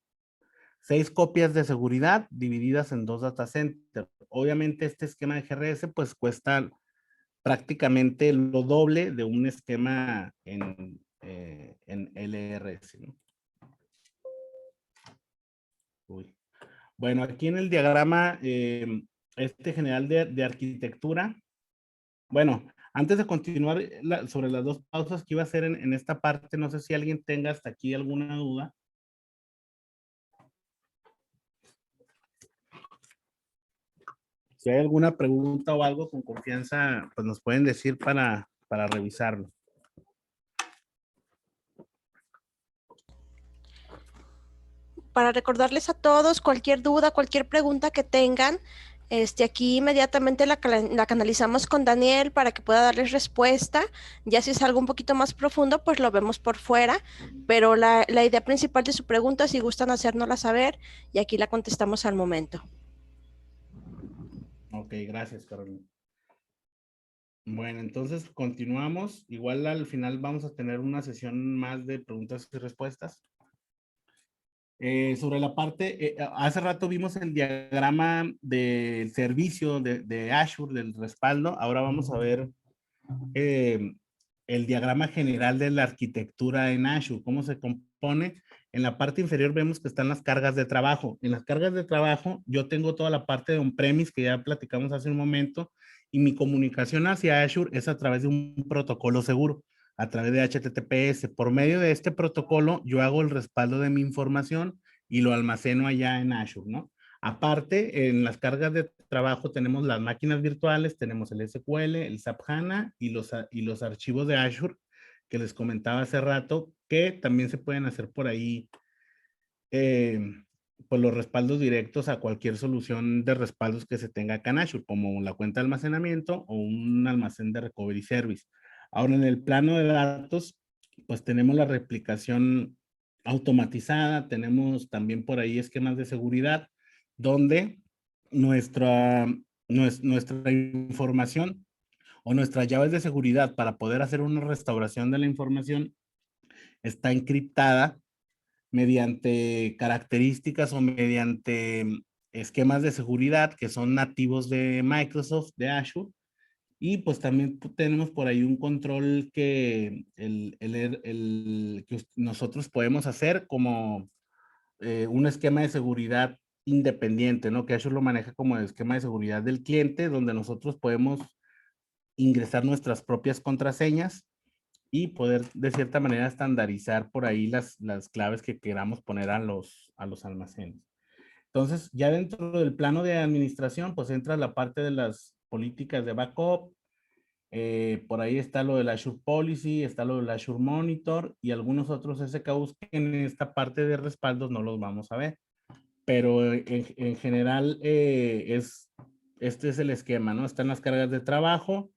Speaker 2: 6 copias de seguridad divididas en 2 data centers. Obviamente este esquema de GRS pues cuesta prácticamente lo doble de un esquema en LRS, ¿no? Uy. Bueno, aquí en el diagrama general de arquitectura. Bueno, antes de continuar sobre las 2 pausas que iba a hacer en esta parte, no sé si alguien tenga hasta aquí alguna duda. Si hay alguna pregunta o algo, con confianza, pues nos pueden decir para revisarlo.
Speaker 1: Para recordarles a todos, cualquier duda, cualquier pregunta que tengan, Aquí inmediatamente la canalizamos con Daniel para que pueda darles respuesta. Ya si es algo un poquito más profundo, pues lo vemos por fuera. Pero la idea principal de su pregunta, si gustan hacérnosla saber, y aquí la contestamos al momento.
Speaker 2: Ok, gracias, Carolina. Bueno, entonces continuamos. Igual al final vamos a tener una sesión más de preguntas y respuestas. Sobre la parte, hace rato vimos el diagrama del servicio de Azure, del respaldo. Ahora vamos a ver eh, el diagrama general de la arquitectura en Azure, cómo se compone. En la parte inferior vemos que están las cargas de trabajo. En las cargas de trabajo yo tengo toda la parte de on-premise que ya platicamos hace un momento y mi comunicación hacia Azure es a través de un protocolo seguro, a través de HTTPS. Por medio de este protocolo yo hago el respaldo de mi información y lo almaceno allá en Azure, ¿no? Aparte, en las cargas de trabajo tenemos las máquinas virtuales, tenemos el SQL, el SAP HANA y los archivos de Azure que les comentaba hace rato, que también se pueden hacer por ahí, eh, pues los respaldos directos a cualquier solución de respaldos que se tenga acá en Azure, como la cuenta de almacenamiento o un almacén de recovery service. Ahora, en el plano de datos, pues tenemos la replicación automatizada, tenemos también por ahí esquemas de seguridad, donde nuestra, nuestra información o nuestras llaves de seguridad para poder hacer una restauración de la información está encriptada mediante características o mediante esquemas de seguridad que son nativos de Microsoft, de Azure. Y pues también tenemos por ahí un control que, que nosotros podemos hacer como un esquema de seguridad independiente, ¿no? Que Azure lo maneja como esquema de seguridad del cliente, donde nosotros podemos ingresar nuestras propias contraseñas y poder de cierta manera estandarizar por ahí las claves que queramos poner a los almacenes. Entonces, ya dentro del plano de administración, pues entra la parte de las políticas de backup, por ahí está lo del Azure Policy, está lo del Azure Monitor y algunos otros SKUs que en esta parte de respaldos no los vamos a ver. Pero en general este es el esquema, ¿no? Están las cargas de trabajo,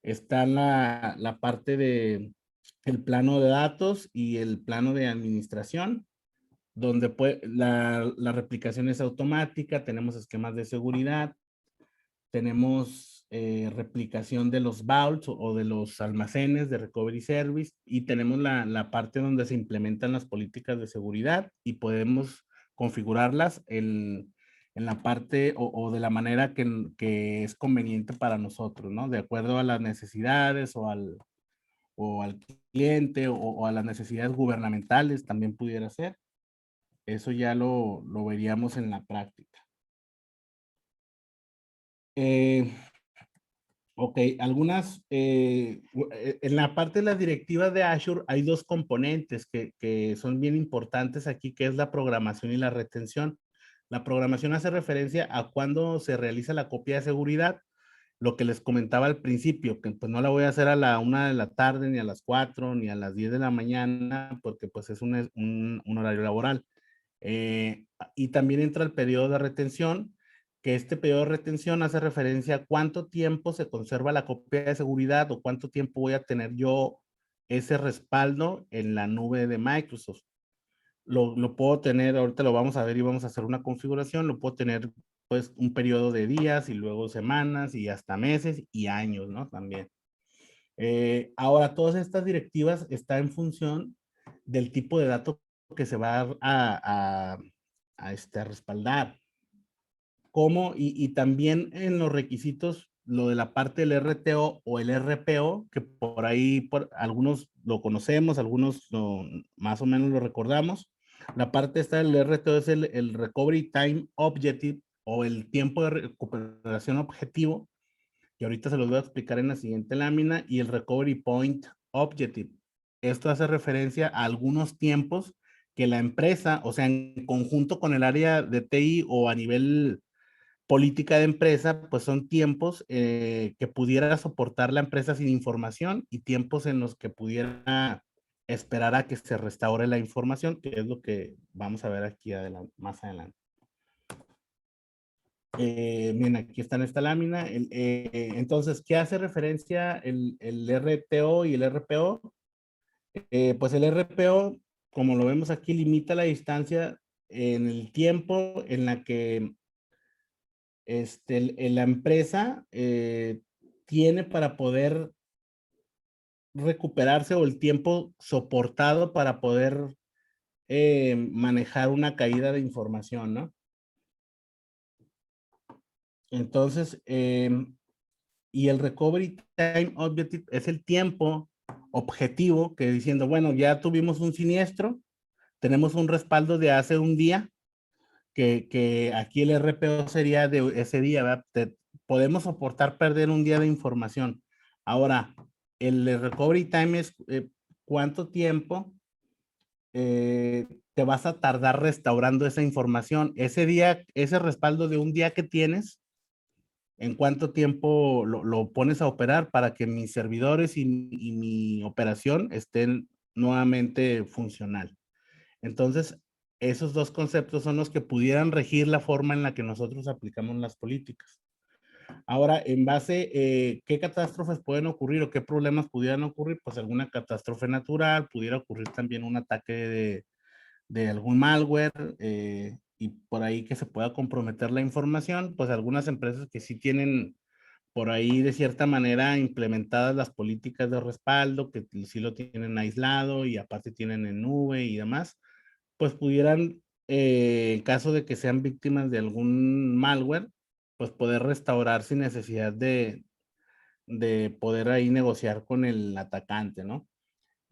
Speaker 2: está la parte de el plano de datos y el plano de administración, donde la replicación es automática, tenemos esquemas de seguridad, tenemos replicación de los vaults o de los almacenes de recovery service y tenemos la parte donde se implementan las políticas de seguridad y podemos configurarlas en la parte o de la manera que es conveniente para nosotros, ¿no? De acuerdo a las necesidades o al cliente o a las necesidades gubernamentales también pudiera ser. Eso ya lo veríamos en la práctica. Ok, en la parte de las directivas de Azure hay dos componentes que son bien importantes aquí, que es la programación y la retención. La programación hace referencia a cuando se realiza la copia de seguridad, lo que les comentaba al principio, que pues no la voy a hacer a la 1 de la tarde, ni a las 4, ni a las 10 de la mañana, porque pues es un horario laboral. Y también entra el periodo de retención, que este periodo de retención hace referencia a cuánto tiempo se conserva la copia de seguridad o cuánto tiempo voy a tener yo ese respaldo en la nube de Microsoft. Lo puedo tener, ahorita lo vamos a ver y vamos a hacer una configuración, lo puedo tener pues un periodo de días y luego semanas y hasta meses y años, ¿no? También. Ahora, todas estas directivas están en función del tipo de datos que se va a respaldar. ¿Cómo? Y también en los requisitos, lo de la parte del RTO o el RPO, que por ahí algunos lo conocemos, algunos más o menos lo recordamos. La parte esta del RTO es el Recovery Time Objective o el tiempo de recuperación objetivo, que ahorita se los voy a explicar en la siguiente lámina, y el Recovery Point Objective. Esto hace referencia a algunos tiempos que la empresa, o sea, en conjunto con el área de TI o a nivel política de empresa, pues son tiempos que pudiera soportar la empresa sin información y tiempos en los que pudiera esperar a que se restaure la información, que es lo que vamos a ver aquí más adelante. Bien, aquí está en esta lámina. Entonces, ¿qué hace referencia el RTO y el RPO? Pues el RPO, como lo vemos aquí, limita la distancia en el tiempo en la que la empresa tiene para poder recuperarse o el tiempo soportado para poder manejar una caída de información, ¿no? Entonces, y el recovery time objective es el tiempo objetivo que diciendo, bueno, ya tuvimos un siniestro, tenemos un respaldo de hace un día, que aquí el RPO sería de ese día, ¿verdad? Podemos soportar perder un día de información. Ahora, el recovery time es cuánto tiempo te vas a tardar restaurando esa información. Ese día, ese respaldo de un día que tienes, ¿en cuánto tiempo lo pones a operar para que mis servidores y mi operación estén nuevamente funcional? Entonces, esos dos conceptos son los que pudieran regir la forma en la que nosotros aplicamos las políticas. Ahora, en base, ¿qué catástrofes pueden ocurrir o qué problemas pudieran ocurrir? Pues alguna catástrofe natural, pudiera ocurrir también un ataque de algún malware y por ahí que se pueda comprometer la información, pues algunas empresas que sí tienen por ahí de cierta manera implementadas las políticas de respaldo, que sí lo tienen aislado y aparte tienen en nube y demás, pues pudieran, en caso de que sean víctimas de algún malware, pues poder restaurar sin necesidad de poder ahí negociar con el atacante, ¿no?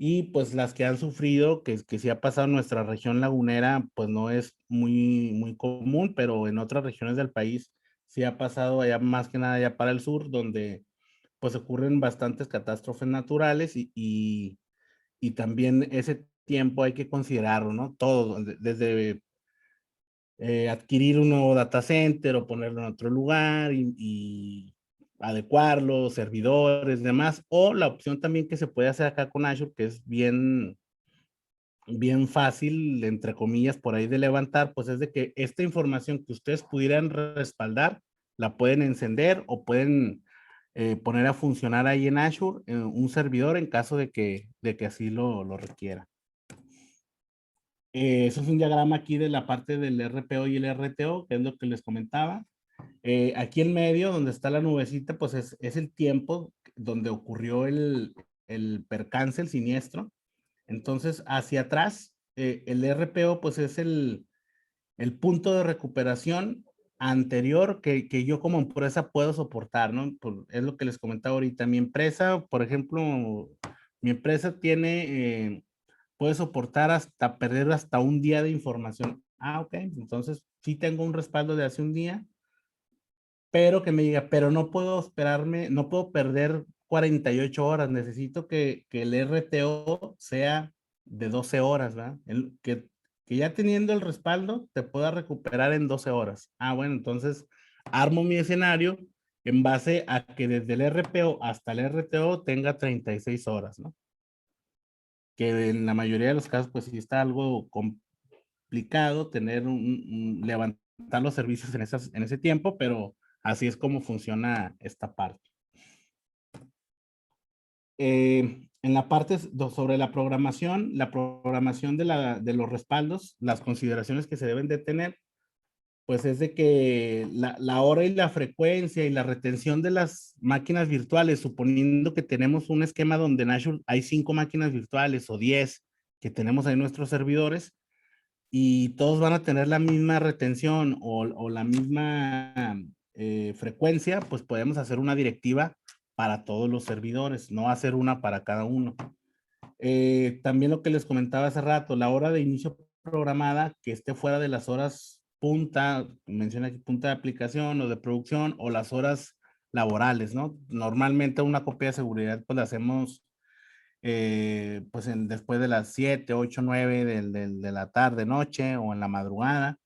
Speaker 2: Y pues las que han sufrido, que sí ha pasado en nuestra región lagunera, pues no es muy común, pero en otras regiones del país sí ha pasado allá más que nada allá para el sur, donde pues ocurren bastantes catástrofes naturales y también ese tiempo hay que considerarlo, ¿no? Todo, desde adquirir un nuevo data center o ponerlo en otro lugar y adecuarlo, servidores, demás, o la opción también que se puede hacer acá con Azure, que es bien fácil, entre comillas, por ahí de levantar, pues es de que esta información que ustedes pudieran respaldar, la pueden encender o pueden poner a funcionar ahí en Azure un servidor en caso de que así lo requiera. Eso es un diagrama aquí de la parte del RPO y el RTO, que es lo que les comentaba. Aquí en medio, donde está la nubecita, pues es el tiempo donde ocurrió el percance, el siniestro. Entonces, hacia atrás, el RPO, pues es el punto de recuperación anterior que yo como empresa puedo soportar, ¿no? Es lo que les comentaba ahorita. Mi empresa, por ejemplo, mi empresa puede soportar hasta perder hasta un día de información. Ah, ok. Entonces, sí tengo un respaldo de hace un día, pero que me diga, pero no puedo esperarme, no puedo perder 48 horas. Necesito que el RTO sea de 12 horas, ¿verdad? Que ya teniendo el respaldo te pueda recuperar en 12 horas. Ah, bueno, entonces armo mi escenario en base a que desde el RPO hasta el RTO tenga 36 horas, ¿no? Que en la mayoría de los casos, pues sí está algo complicado tener levantar los servicios en ese tiempo, pero así es como funciona esta parte. En la parte sobre la programación de los respaldos, las consideraciones que se deben de tener, pues es de que la hora y la frecuencia y la retención de las máquinas virtuales, suponiendo que tenemos un esquema donde en Azure hay 5 máquinas virtuales o 10 que tenemos ahí nuestros servidores, y todos van a tener la misma retención o la misma frecuencia, pues podemos hacer una directiva para todos los servidores, no hacer una para cada uno. También lo que les comentaba hace rato, la hora de inicio programada que esté fuera de las horas punta, menciona aquí punta de aplicación o de producción o las horas laborales, ¿no? Normalmente una copia de seguridad pues la hacemos pues después de las 7, 8, 9 de la tarde, noche o en la madrugada.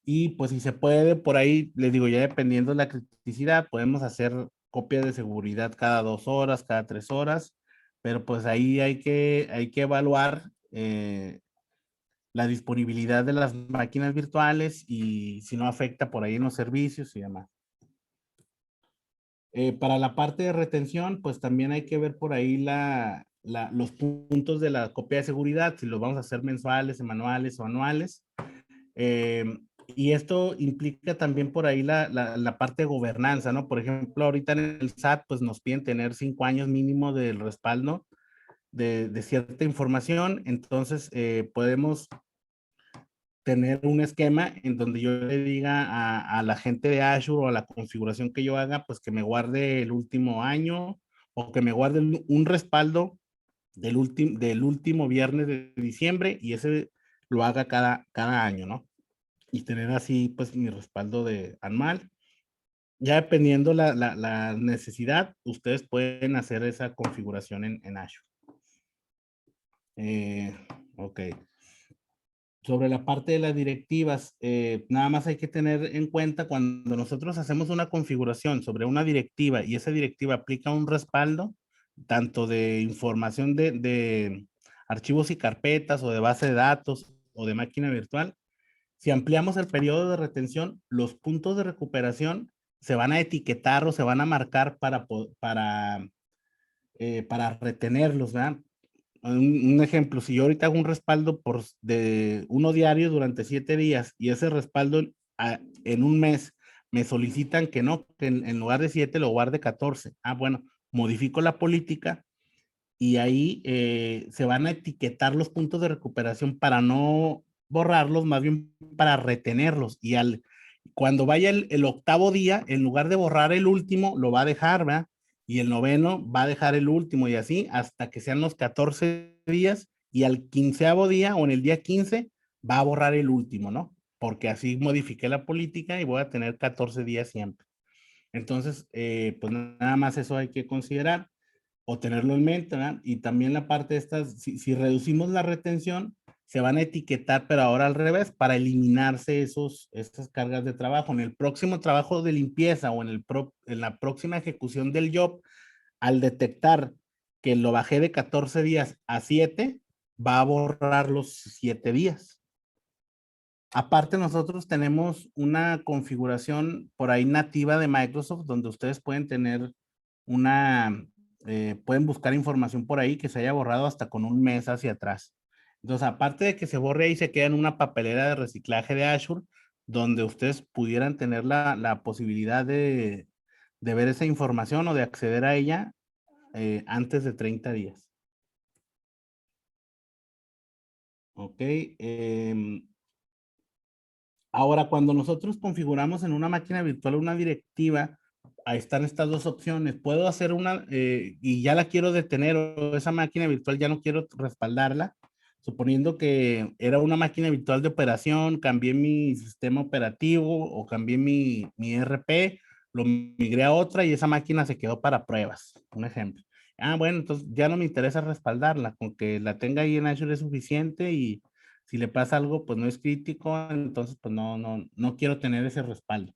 Speaker 2: Y pues si se puede, por ahí, les digo, ya dependiendo de la criticidad, podemos hacer copias de seguridad cada 2 horas, cada 3 horas, pero pues ahí hay que evaluar la disponibilidad de las máquinas virtuales y si no afecta por ahí en los servicios y demás. Para la parte de retención, pues también hay que ver por ahí los puntos de la copia de seguridad, si los vamos a hacer mensuales, semanales o anuales. Eh, y esto implica también por ahí la parte de gobernanza, ¿no? Por ejemplo, ahorita en el SAT, pues nos piden tener 5 años mínimo del respaldo de cierta información, entonces podemos tener un esquema en donde yo le diga a la gente de Azure o a la configuración que yo haga, pues que me guarde el último año o que me guarde un respaldo del último viernes de diciembre y ese lo haga cada año, ¿no? Y tener así pues mi respaldo de anual. Ya dependiendo la necesidad, ustedes pueden hacer esa configuración en Azure. Ok. Sobre la parte de las directivas, nada más hay que tener en cuenta cuando nosotros hacemos una configuración sobre una directiva y esa directiva aplica un respaldo, tanto de información de archivos y carpetas o de base de datos o de máquina virtual, si ampliamos el periodo de retención, los puntos de recuperación se van a etiquetar o se van a marcar para retenerlos, ¿verdad? Un ejemplo, si yo ahorita hago un respaldo de uno diario durante 7 días y ese respaldo en un mes me solicitan que no, que en lugar de 7 lo guarde 14. Ah, bueno, modifico la política y ahí se van a etiquetar los puntos de recuperación para no borrarlos, más bien para retenerlos. Y cuando vaya el octavo día, en lugar de borrar el último, lo va a dejar, ¿verdad? Y el noveno va a dejar el último y así hasta que sean los 14 días y al quinceavo día o en el día 15 va a borrar el último, ¿no? Porque así modifiqué la política y voy a tener 14 días siempre. Entonces, pues nada más eso hay que considerar o tenerlo en mente, ¿verdad? Y también la parte de estas, si reducimos la retención, se van a etiquetar, pero ahora al revés, para eliminarse esas cargas de trabajo. En el próximo trabajo de limpieza o en la próxima ejecución del job, al detectar que lo bajé de 14 días a 7, va a borrar los 7 días. Aparte, nosotros tenemos una configuración por ahí nativa de Microsoft donde ustedes pueden tener pueden buscar información por ahí que se haya borrado hasta con un mes hacia atrás. Entonces, aparte de que se borre ahí, se queda en una papelera de reciclaje de Azure, donde ustedes pudieran tener la posibilidad de ver esa información o de acceder a ella antes de 30 días. Ok. Ahora, cuando nosotros configuramos en una máquina virtual una directiva, ahí están estas dos opciones. Puedo hacer una y ya la quiero detener o esa máquina virtual ya no quiero respaldarla, suponiendo que era una máquina virtual de operación, cambié mi sistema operativo o cambié mi ERP, lo migré a otra y esa máquina se quedó para pruebas, un ejemplo. Ah, bueno, entonces ya no me interesa respaldarla, con que la tenga ahí en Azure es suficiente y si le pasa algo, pues no es crítico, entonces pues no quiero tener ese respaldo.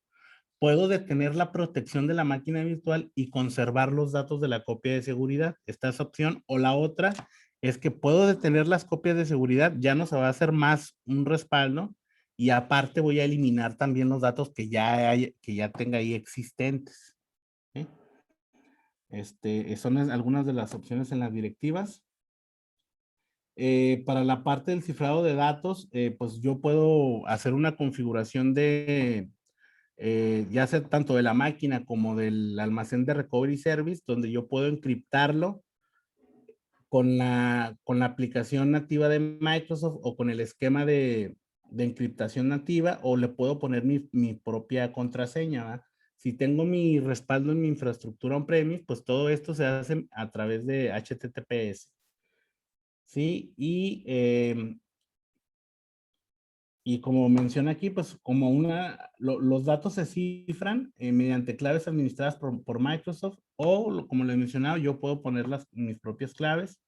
Speaker 2: Puedo detener la protección de la máquina virtual y conservar los datos de la copia de seguridad. Esta es opción. O la otra es que puedo detener las copias de seguridad, ya no se va a hacer más un respaldo y aparte voy a eliminar también los datos que ya tenga ahí existentes. ¿Sí? Son algunas de las opciones en las directivas. Para la parte del cifrado de datos, pues yo puedo hacer una configuración ya sea tanto de la máquina como del almacén de recovery service, donde yo puedo encriptarlo con la aplicación nativa de Microsoft o con el esquema de encriptación nativa, o le puedo poner mi propia contraseña, ¿verdad? Si tengo mi respaldo en mi infraestructura on-premise, pues todo esto se hace a través de HTTPS. Sí, y como menciona aquí, pues como los datos se cifran mediante claves administradas por Microsoft o, como les mencionaba, yo puedo poner mis propias claves,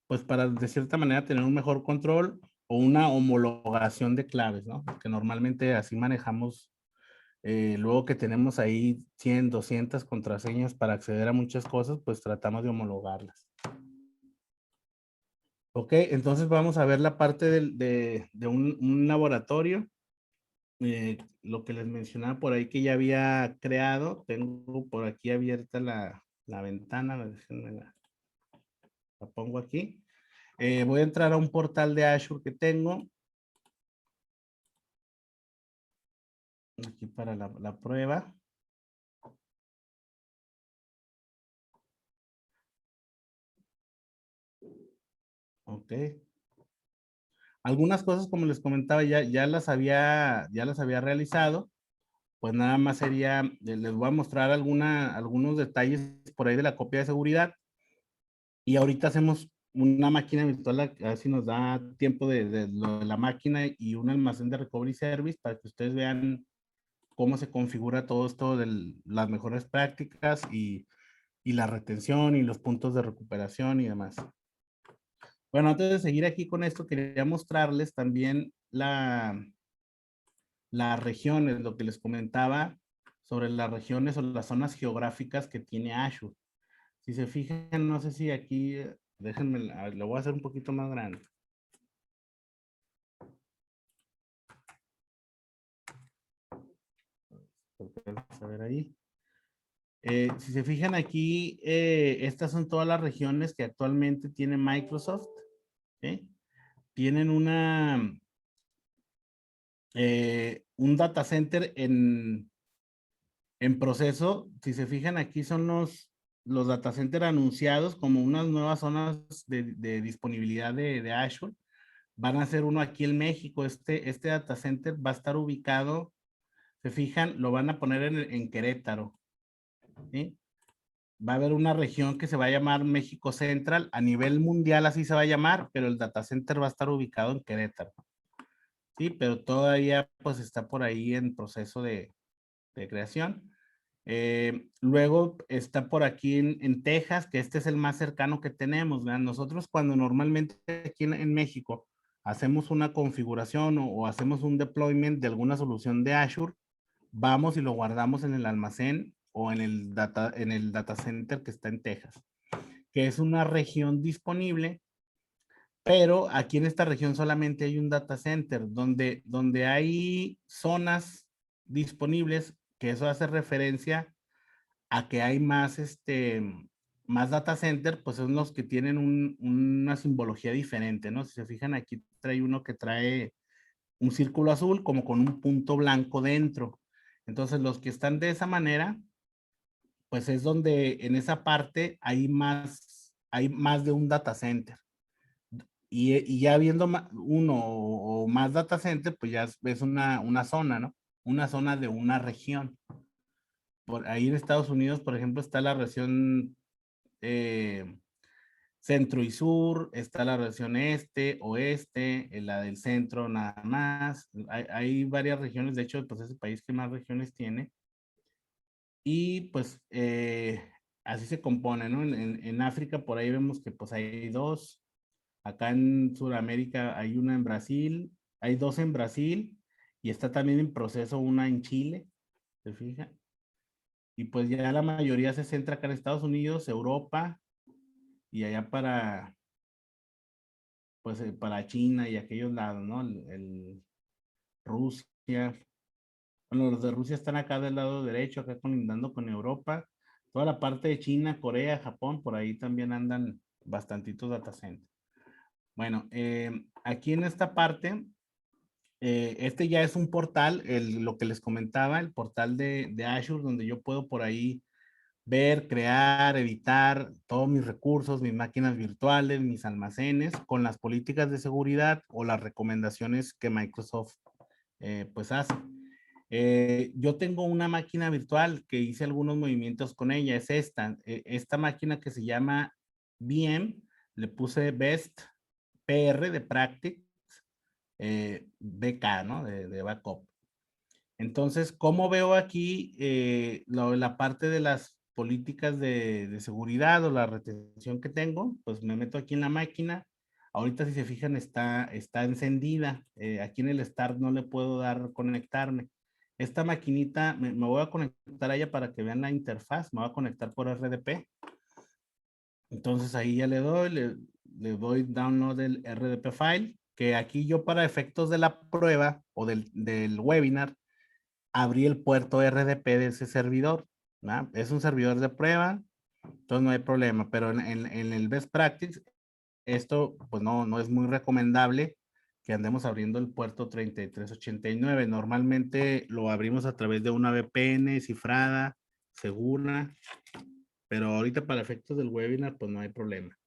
Speaker 2: pues para de cierta manera tener un mejor control o una homologación de claves, ¿no? Que normalmente así manejamos, luego que tenemos ahí 100, 200 contraseñas para acceder a muchas cosas, pues tratamos de homologarlas. Ok, entonces vamos a ver la parte de un laboratorio. Lo que les mencionaba por ahí que ya había creado. Tengo por aquí abierta la ventana. Déjenme la pongo aquí. Voy a entrar a un portal de Azure que tengo. Aquí para la prueba. Ok. Algunas cosas, como les comentaba, ya las había realizado. Pues nada más sería, les voy a mostrar algunos detalles por ahí de la copia de seguridad. Y ahorita hacemos una máquina virtual, a ver si nos da tiempo de lo de la máquina y un almacén de recovery service para que ustedes vean cómo se configura todo esto de las mejores prácticas y la retención y los puntos de recuperación y demás. Bueno, antes de seguir aquí con esto, quería mostrarles también las regiones, lo que les comentaba sobre las regiones o las zonas geográficas que tiene Azure. Si se fijan, no sé si aquí, déjenme, lo voy a hacer un poquito más grande. Vamos a ver ahí. Si se fijan aquí, estas son todas las regiones que actualmente tiene Microsoft. ¿Sí? Tienen un data center en proceso. Si se fijan aquí son los data center anunciados como unas nuevas zonas de disponibilidad de Azure. Van a ser uno aquí en México. Este data center va a estar ubicado, se fijan, lo van a poner en Querétaro. ¿Sí? Va a haber una región que se va a llamar México Central. A nivel mundial así se va a llamar, pero el data center va a estar ubicado en Querétaro. Sí, pero todavía pues está por ahí en proceso de creación. Luego está por aquí en Texas, que este es el más cercano que tenemos. ¿Vean? Nosotros cuando normalmente aquí en México hacemos una configuración o hacemos un deployment de alguna solución de Azure, vamos y lo guardamos en el almacén o en el data center que está en Texas, que es una región disponible, pero aquí en esta región solamente hay un data center donde hay zonas disponibles, que eso hace referencia a que hay más data center, pues son los que tienen una simbología diferente, ¿no? Si se fijan aquí trae uno que trae un círculo azul como con un punto blanco dentro. Entonces los que están de esa manera, pues es donde en esa parte hay más de un data center. Y ya viendo uno o más data center, pues ya es una zona, ¿no? Una zona de una región. Por ahí en Estados Unidos, por ejemplo, está la región centro y sur, está la región este, oeste, la del centro nada más. Hay varias regiones, de hecho, pues es el país que más regiones tiene. Y pues así se compone, ¿no? En África por ahí vemos que pues hay dos. Acá en Sudamérica hay una en Brasil, hay dos en Brasil y está también en proceso una en Chile, ¿se fija? Y pues ya la mayoría se centra acá en Estados Unidos, Europa y allá pues para China y aquellos lados, ¿no? Rusia. Bueno, los de Rusia están acá del lado derecho, acá colindando con Europa. Toda la parte de China, Corea, Japón, por ahí también andan bastantitos data centers. Bueno, aquí en esta parte, este ya es un portal, lo que les comentaba, el portal de Azure, donde yo puedo por ahí ver, crear, editar todos mis recursos, mis máquinas virtuales, mis almacenes, con las políticas de seguridad o las recomendaciones que Microsoft pues hace. Yo tengo una máquina virtual que hice algunos movimientos con ella, es esta máquina que se llama VM, le puse Best PR de Practice, BK, ¿no? De backup. Entonces, ¿cómo veo aquí la parte de las políticas de seguridad o la retención que tengo? Pues me meto aquí en la máquina. Ahorita, si se fijan, está encendida. Aquí en el Start no le puedo dar conectarme. Esta maquinita, me voy a conectar a ella para que vean la interfaz. Me voy a conectar por RDP. Entonces ahí ya le doy, le doy download del RDP file, que aquí yo para efectos de la prueba o del webinar, abrí el puerto RDP de ese servidor, ¿no? Es un servidor de prueba, entonces no hay problema, pero en el best practice, esto pues no es muy recomendable que andemos abriendo el puerto 3389. Normalmente lo abrimos a través de una VPN cifrada, segura, pero ahorita para efectos del webinar pues no hay problema.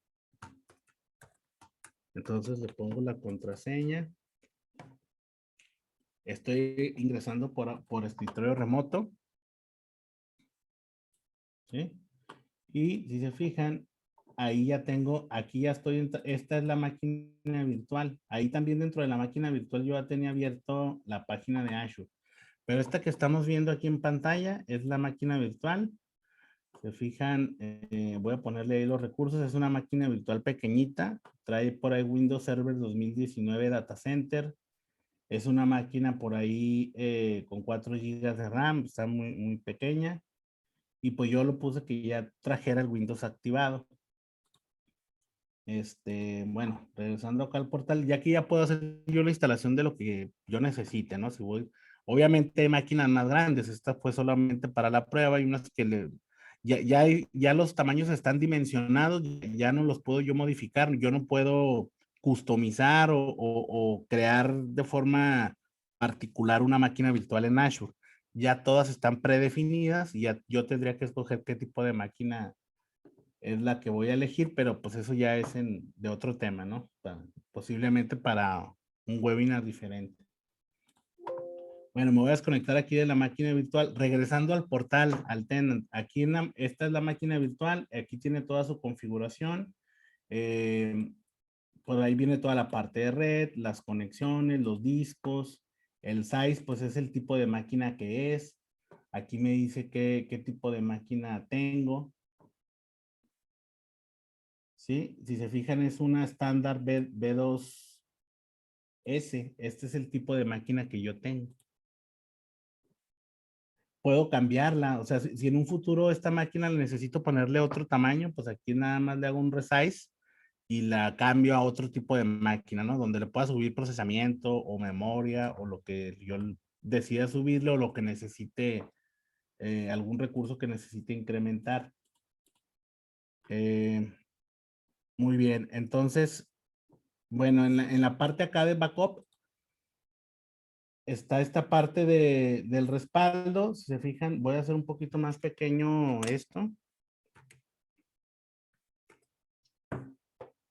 Speaker 2: Entonces le pongo la contraseña. Estoy ingresando por escritorio remoto. ¿Sí? Y si se fijan, ahí ya tengo, aquí ya estoy, esta es la máquina virtual. Ahí también dentro de la máquina virtual yo ya tenía abierto la página de Azure. Pero esta que estamos viendo aquí en pantalla es la máquina virtual. Se fijan, voy a ponerle ahí los recursos. Es una máquina virtual pequeñita. Trae por ahí Windows Server 2019 Data Center. Es una máquina por ahí con 4 GB de RAM. Está muy pequeña. Y pues yo lo puse que ya trajera el Windows activado. Bueno, regresando acá al portal, ya que ya puedo hacer yo la instalación de lo que yo necesite, ¿no? Si voy, obviamente hay máquinas más grandes, esta fue solamente para la prueba, hay unas que ya los tamaños están dimensionados, ya no los puedo yo modificar, yo no puedo customizar o crear de forma particular una máquina virtual en Azure. Ya todas están predefinidas y ya yo tendría que escoger qué tipo de máquina es la que voy a elegir, pero pues eso ya es de otro tema, ¿no? Posiblemente para un webinar diferente. Bueno, me voy a desconectar aquí de la máquina virtual. Regresando al portal, al tenant. Aquí esta es la máquina virtual. Aquí tiene toda su configuración. Por ahí viene toda la parte de red, las conexiones, los discos. El size, pues es el tipo de máquina que es. Aquí me dice qué tipo de máquina tengo. ¿Sí? Si se fijan, es una estándar B2S. Este es el tipo de máquina que yo tengo. Puedo cambiarla, o sea, si en un futuro esta máquina le necesito ponerle otro tamaño, pues aquí nada más le hago un resize y la cambio a otro tipo de máquina, ¿no? Donde le pueda subir procesamiento o memoria o lo que yo decida subirle o lo que necesite, algún recurso que necesite incrementar. Muy bien, entonces, bueno, en la parte acá de backup está esta parte del respaldo. Si se fijan, voy a hacer un poquito más pequeño esto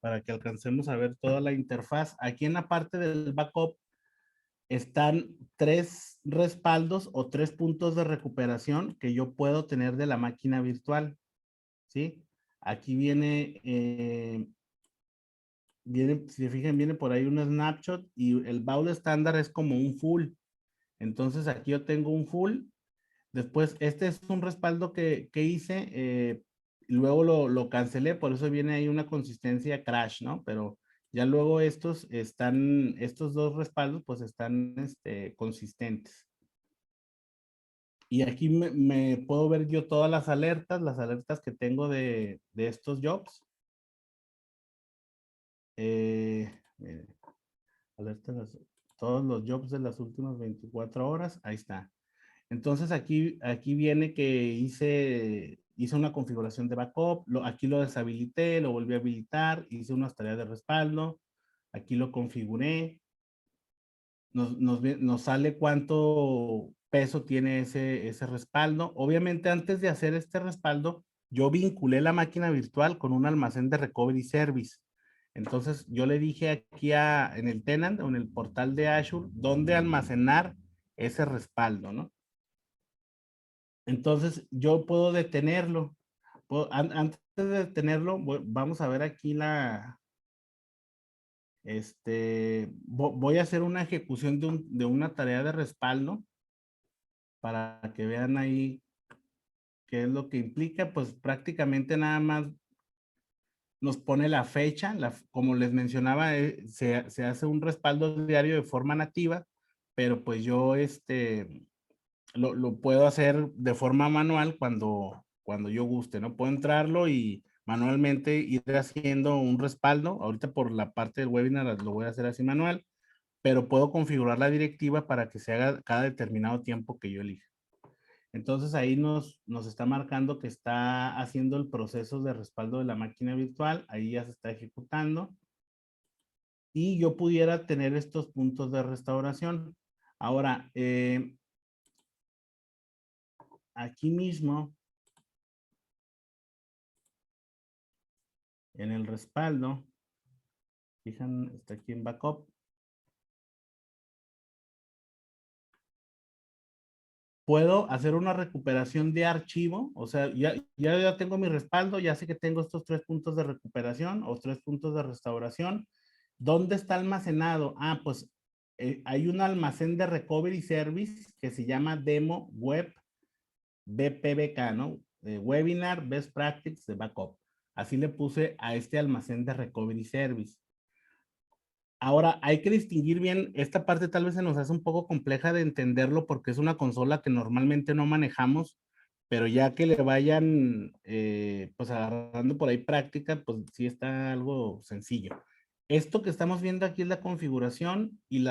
Speaker 2: para que alcancemos a ver toda la interfaz. Aquí en la parte del backup están 3 respaldos o 3 puntos de recuperación que yo puedo tener de la máquina virtual. ¿Sí? Aquí viene, si se fijan, viene por ahí un snapshot y el baúl estándar es como un full. Entonces aquí yo tengo un full. Después, este es un respaldo que hice, luego lo cancelé, por eso viene ahí una consistencia crash, ¿no? Pero ya luego estos dos respaldos pues están consistentes. Y aquí me puedo ver yo todas las alertas que tengo de estos jobs. Miren, alertas, todos los jobs de las últimas 24 horas, ahí está. Entonces aquí viene que hice una configuración de backup, aquí lo deshabilité, lo volví a habilitar, hice unas tareas de respaldo, aquí lo configuré, nos sale cuánto peso tiene ese respaldo. Obviamente antes de hacer este respaldo, yo vinculé la máquina virtual con un almacén de recovery service. Entonces yo le dije aquí en el tenant o en el portal de Azure, dónde almacenar ese respaldo, ¿no? Entonces, yo puedo detenerlo. Antes de detenerlo, vamos a ver aquí voy a hacer una ejecución de una tarea de respaldo para que vean ahí qué es lo que implica. Pues prácticamente nada más nos pone la fecha, como les mencionaba, se hace un respaldo diario de forma nativa, pero pues yo lo puedo hacer de forma manual cuando yo guste, ¿no? Puedo entrarlo y manualmente ir haciendo un respaldo. Ahorita por la parte del webinar lo voy a hacer así manual, pero puedo configurar la directiva para que se haga cada determinado tiempo que yo elija. Entonces ahí nos está marcando que está haciendo el proceso de respaldo de la máquina virtual. Ahí ya se está ejecutando. Y yo pudiera tener estos puntos de restauración. Ahora, aquí mismo, en el respaldo, fijan, está aquí en backup. Puedo hacer una recuperación de archivo, o sea, ya tengo mi respaldo, ya sé que tengo estos 3 puntos de recuperación o 3 puntos de restauración. ¿Dónde está almacenado? Ah, pues hay un almacén de recovery service que se llama Demo Web BPBK, ¿no? Webinar Best Practice de Backup. Así le puse a este almacén de recovery service. Ahora, hay que distinguir bien, esta parte tal vez se nos hace un poco compleja de entenderlo porque es una consola que normalmente no manejamos, pero ya que le vayan pues agarrando por ahí práctica, pues sí está algo sencillo. Esto que estamos viendo aquí es la configuración y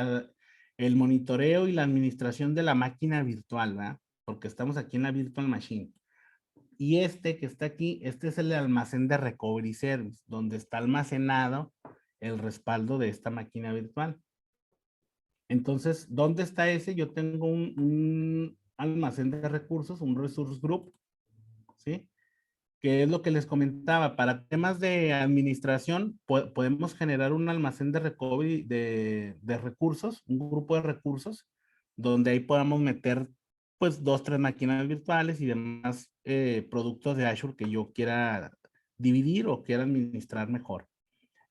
Speaker 2: el monitoreo y la administración de la máquina virtual, ¿verdad? Porque estamos aquí en la Virtual Machine. Y este que está aquí, este es el almacén de recovery service, donde está almacenado el respaldo de esta máquina virtual. Entonces, ¿dónde está ese? Yo tengo un almacén de recursos, un resource group, ¿sí? Que es lo que les comentaba. Para temas de administración, podemos generar un almacén de recovery de recursos, un grupo de recursos, donde ahí podamos meter pues 2, 3 máquinas virtuales y demás productos de Azure que yo quiera dividir o quiera administrar mejor.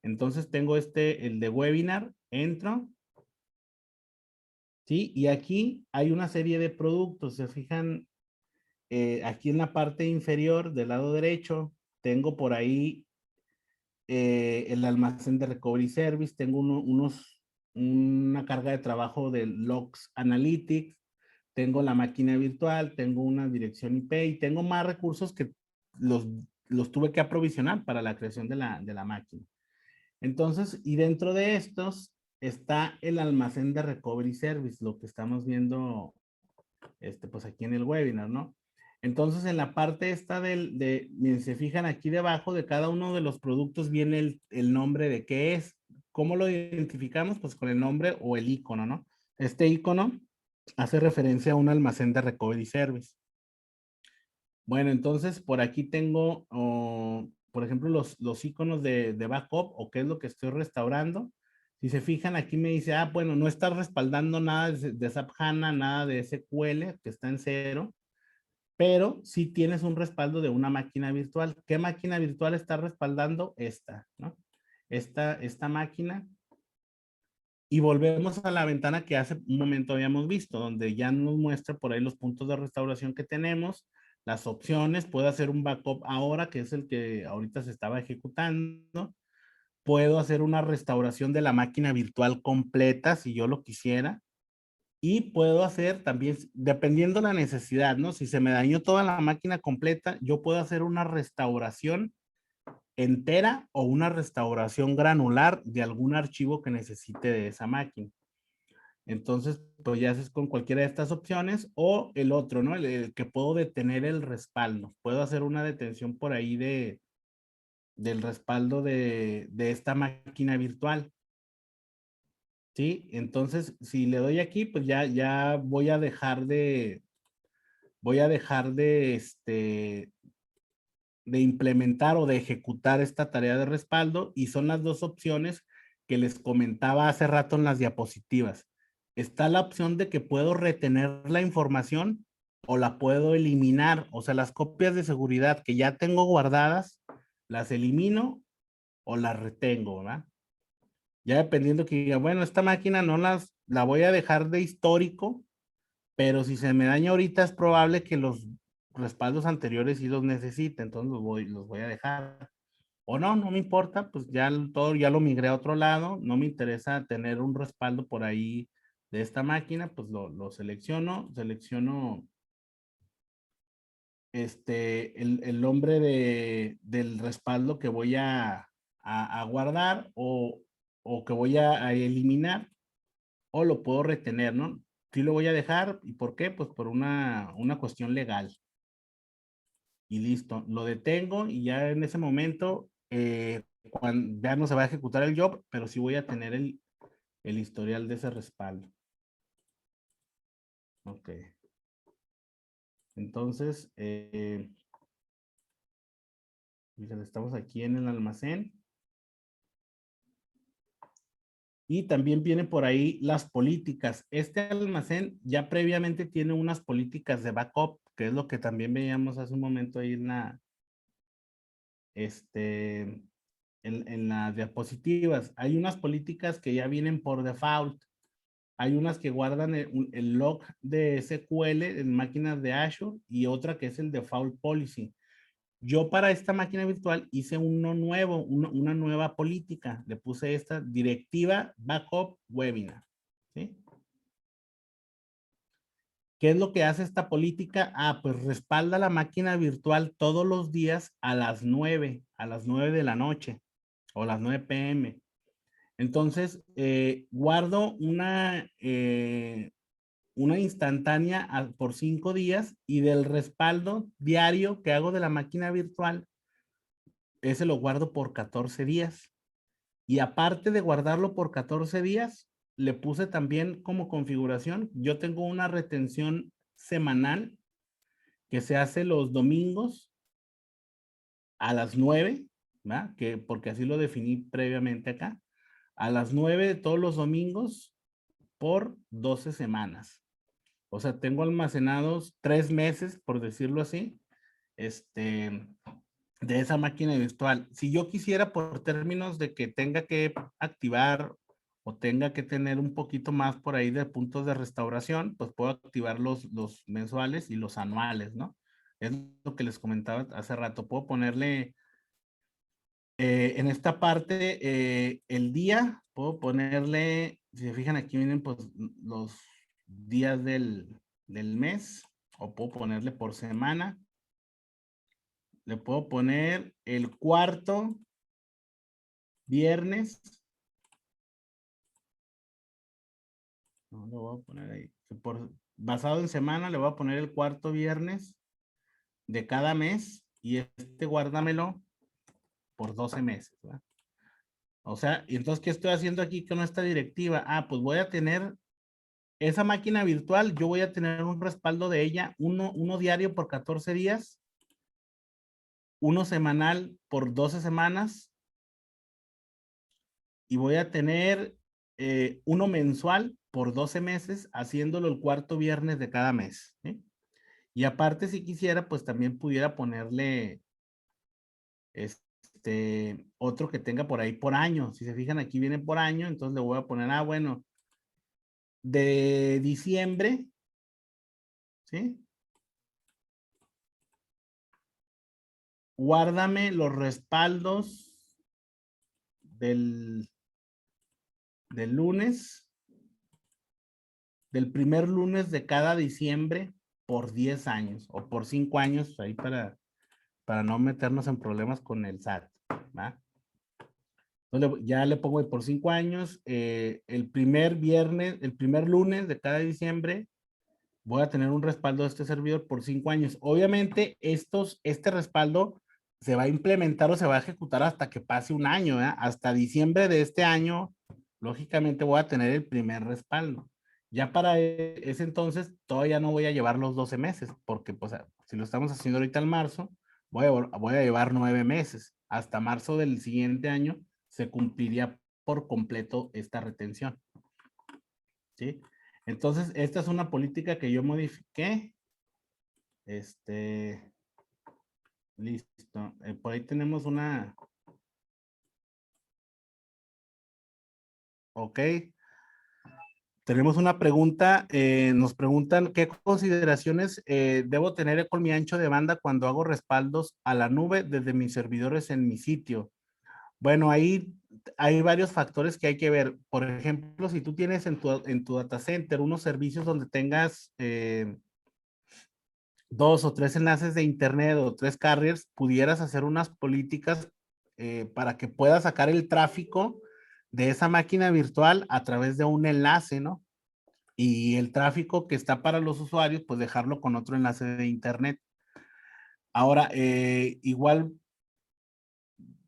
Speaker 2: Entonces tengo el de webinar, entro, ¿sí? Y aquí hay una serie de productos, se fijan, aquí en la parte inferior del lado derecho, tengo por ahí el almacén de recovery service, tengo una carga de trabajo de logs analytics, tengo la máquina virtual, tengo una dirección IP y tengo más recursos que los, los tuve que aprovisionar para la creación de la máquina. Entonces, y dentro de estos está el almacén de recovery service, lo que estamos viendo pues aquí en el webinar, ¿no? Entonces, en la parte esta miren, se fijan aquí debajo de cada uno de los productos viene el nombre de qué es. ¿Cómo lo identificamos? Pues con el nombre o el icono, ¿no? Este icono hace referencia a un almacén de recovery service. Bueno, entonces por aquí tengo, por ejemplo, los iconos de backup o qué es lo que estoy restaurando. Si se fijan, aquí me dice, ah, bueno, no está respaldando nada de SAP HANA, nada de SQL, que está en 0, pero sí tienes un respaldo de una máquina virtual. ¿Qué máquina virtual está respaldando? Esta, ¿no? Esta máquina. Y volvemos a la ventana que hace un momento habíamos visto, donde ya nos muestra por ahí los puntos de restauración que tenemos, las opciones, puedo hacer un backup ahora, que es el que ahorita se estaba ejecutando, puedo hacer una restauración de la máquina virtual completa si yo lo quisiera, y puedo hacer también, dependiendo la necesidad, ¿no? Si se me dañó toda la máquina completa, yo puedo hacer una restauración entera o una restauración granular de algún archivo que necesite de esa máquina. Entonces, pues ya haces con cualquiera de estas opciones o el otro, ¿no? El que puedo detener el respaldo. Puedo hacer una detención por ahí del respaldo de esta máquina virtual. ¿Sí? Entonces, si le doy aquí, pues ya voy a dejar de implementar o de ejecutar esta tarea de respaldo y son las dos opciones que les comentaba hace rato en las diapositivas. Está la opción de que puedo retener la información o la puedo eliminar, o sea, las copias de seguridad que ya tengo guardadas, las elimino o las retengo, ¿verdad? Ya dependiendo que diga, bueno, esta máquina no la voy a dejar de histórico, pero si se me daña ahorita es probable que los respaldos anteriores sí los necesite, entonces los voy a dejar. O no, no me importa, pues todo ya lo migré a otro lado, no me interesa tener un respaldo por ahí de esta máquina, pues lo selecciono el nombre del respaldo que voy a guardar o que voy a eliminar, o lo puedo retener, ¿no? Sí lo voy a dejar. ¿Y por qué? Pues por una cuestión legal. Y listo, lo detengo y ya en ese momento, cuando ya no se va a ejecutar el job, pero sí voy a tener el historial de ese respaldo. Ok. Entonces, fíjense, estamos aquí en el almacén. Y también viene por ahí las políticas. Este almacén ya previamente tiene unas políticas de backup, que es lo que también veíamos hace un momento ahí en las diapositivas. Hay unas políticas que ya vienen por default. Hay unas que guardan el log de SQL en máquinas de Azure y otra que es el default policy. Yo para esta máquina virtual hice uno nuevo, una nueva política. Le puse esta directiva backup webinar. ¿Sí? ¿Qué es lo que hace esta política? Ah, pues respalda la máquina virtual todos los días a las 9 de la noche o las 9 p.m. Entonces, guardo una instantánea por 5 días y del respaldo diario que hago de la máquina virtual, ese lo guardo por 14 días. Y aparte de guardarlo por 14 días, le puse también como configuración, yo tengo una retención semanal que se hace los domingos a las 9, ¿verdad? Porque así lo definí previamente acá, a las 9 de todos los domingos por 12 semanas. O sea, tengo almacenados 3 meses, por decirlo así, de esa máquina virtual. Si yo quisiera, por términos de que tenga que activar o tenga que tener un poquito más por ahí de puntos de restauración, pues puedo activar los mensuales y los anuales, ¿no? Es lo que les comentaba hace rato. Puedo ponerle en esta parte el día, puedo ponerle, si se fijan aquí vienen pues los días del mes, o puedo ponerle por semana. Le puedo poner el cuarto viernes. No, lo voy a poner ahí. Basado en semana, le voy a poner el cuarto viernes de cada mes y guárdamelo por 12 meses, ¿verdad? O sea, y entonces, ¿qué estoy haciendo aquí con esta directiva? Ah, pues voy a tener esa máquina virtual, yo voy a tener un respaldo de ella, uno diario por 14 días, uno semanal por 12 semanas, y voy a tener uno mensual por 12 meses, haciéndolo el cuarto viernes de cada mes. ¿Sí? Y aparte, si quisiera, pues también pudiera ponerle otro que tenga por ahí por año. Si se fijan, aquí viene por año, entonces le voy a poner, bueno, de diciembre, ¿sí? Guárdame los respaldos del lunes, del primer lunes de cada diciembre por 10 años o por 5 años, ahí para no meternos en problemas con el SAT, ¿va? Entonces ya le pongo por 5 años, el primer lunes de cada diciembre, voy a tener un respaldo de este servidor por 5 años. Obviamente, este respaldo se va a implementar o se va a ejecutar hasta que pase un año, ¿eh? Hasta diciembre de este año, lógicamente voy a tener el primer respaldo. Ya para ese entonces, todavía no voy a llevar los 12 meses, porque pues, si lo estamos haciendo ahorita en marzo, voy a llevar 9 meses. Hasta marzo del siguiente año se cumpliría por completo esta retención. ¿Sí? Entonces, esta es una política que yo modifiqué. Listo. Por ahí tenemos una. Ok. Tenemos una pregunta. Nos preguntan qué consideraciones debo tener con mi ancho de banda cuando hago respaldos a la nube desde mis servidores en mi sitio. Bueno, ahí hay varios factores que hay que ver. Por ejemplo, si tú tienes en tu data center unos servicios donde tengas 2 o 3 enlaces de internet o 3 carriers, pudieras hacer unas políticas para que puedas sacar el tráfico de esa máquina virtual a través de un enlace, ¿no? Y el tráfico que está para los usuarios, pues dejarlo con otro enlace de internet. Ahora, igual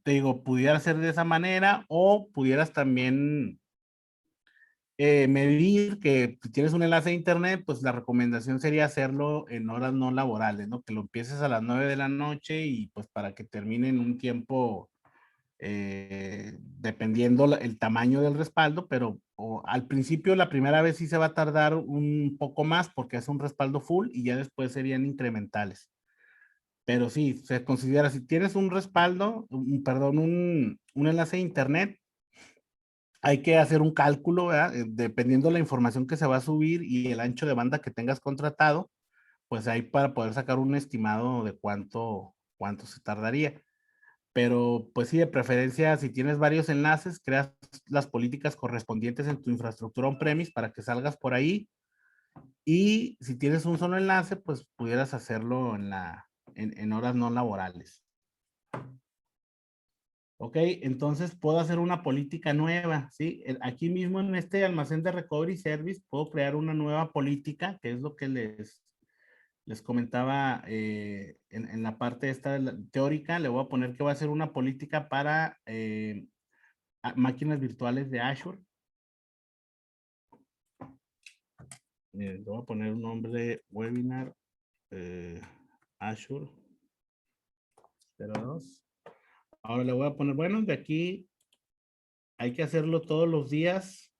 Speaker 2: te digo, pudiera ser de esa manera o pudieras también medir que si tienes un enlace de internet, pues la recomendación sería hacerlo en horas no laborales, ¿no? Que lo empieces a las 9 de la noche y pues para que termine en un tiempo dependiendo el tamaño del respaldo, pero al principio la primera vez sí se va a tardar un poco más porque es un respaldo full y ya después serían incrementales. Pero sí, se considera, si tienes un respaldo, perdón, un enlace de internet, hay que hacer un cálculo, ¿verdad? Dependiendo de la información que se va a subir y el ancho de banda que tengas contratado, pues ahí para poder sacar un estimado de cuánto se tardaría. Pero pues sí, de preferencia, si tienes varios enlaces, creas las políticas correspondientes en tu infraestructura on-premise para que salgas por ahí. Y si tienes un solo enlace, pues pudieras hacerlo en horas no laborales. Ok, entonces puedo hacer una política nueva, ¿sí? Aquí mismo en este almacén de Recovery Service puedo crear una nueva política, que es lo que les comentaba en la parte esta teórica. Le voy a poner que va a ser una política para máquinas virtuales de Azure. Le voy a poner un nombre de webinar Azure 02. Ahora le voy a poner, bueno, de aquí hay que hacerlo todos los días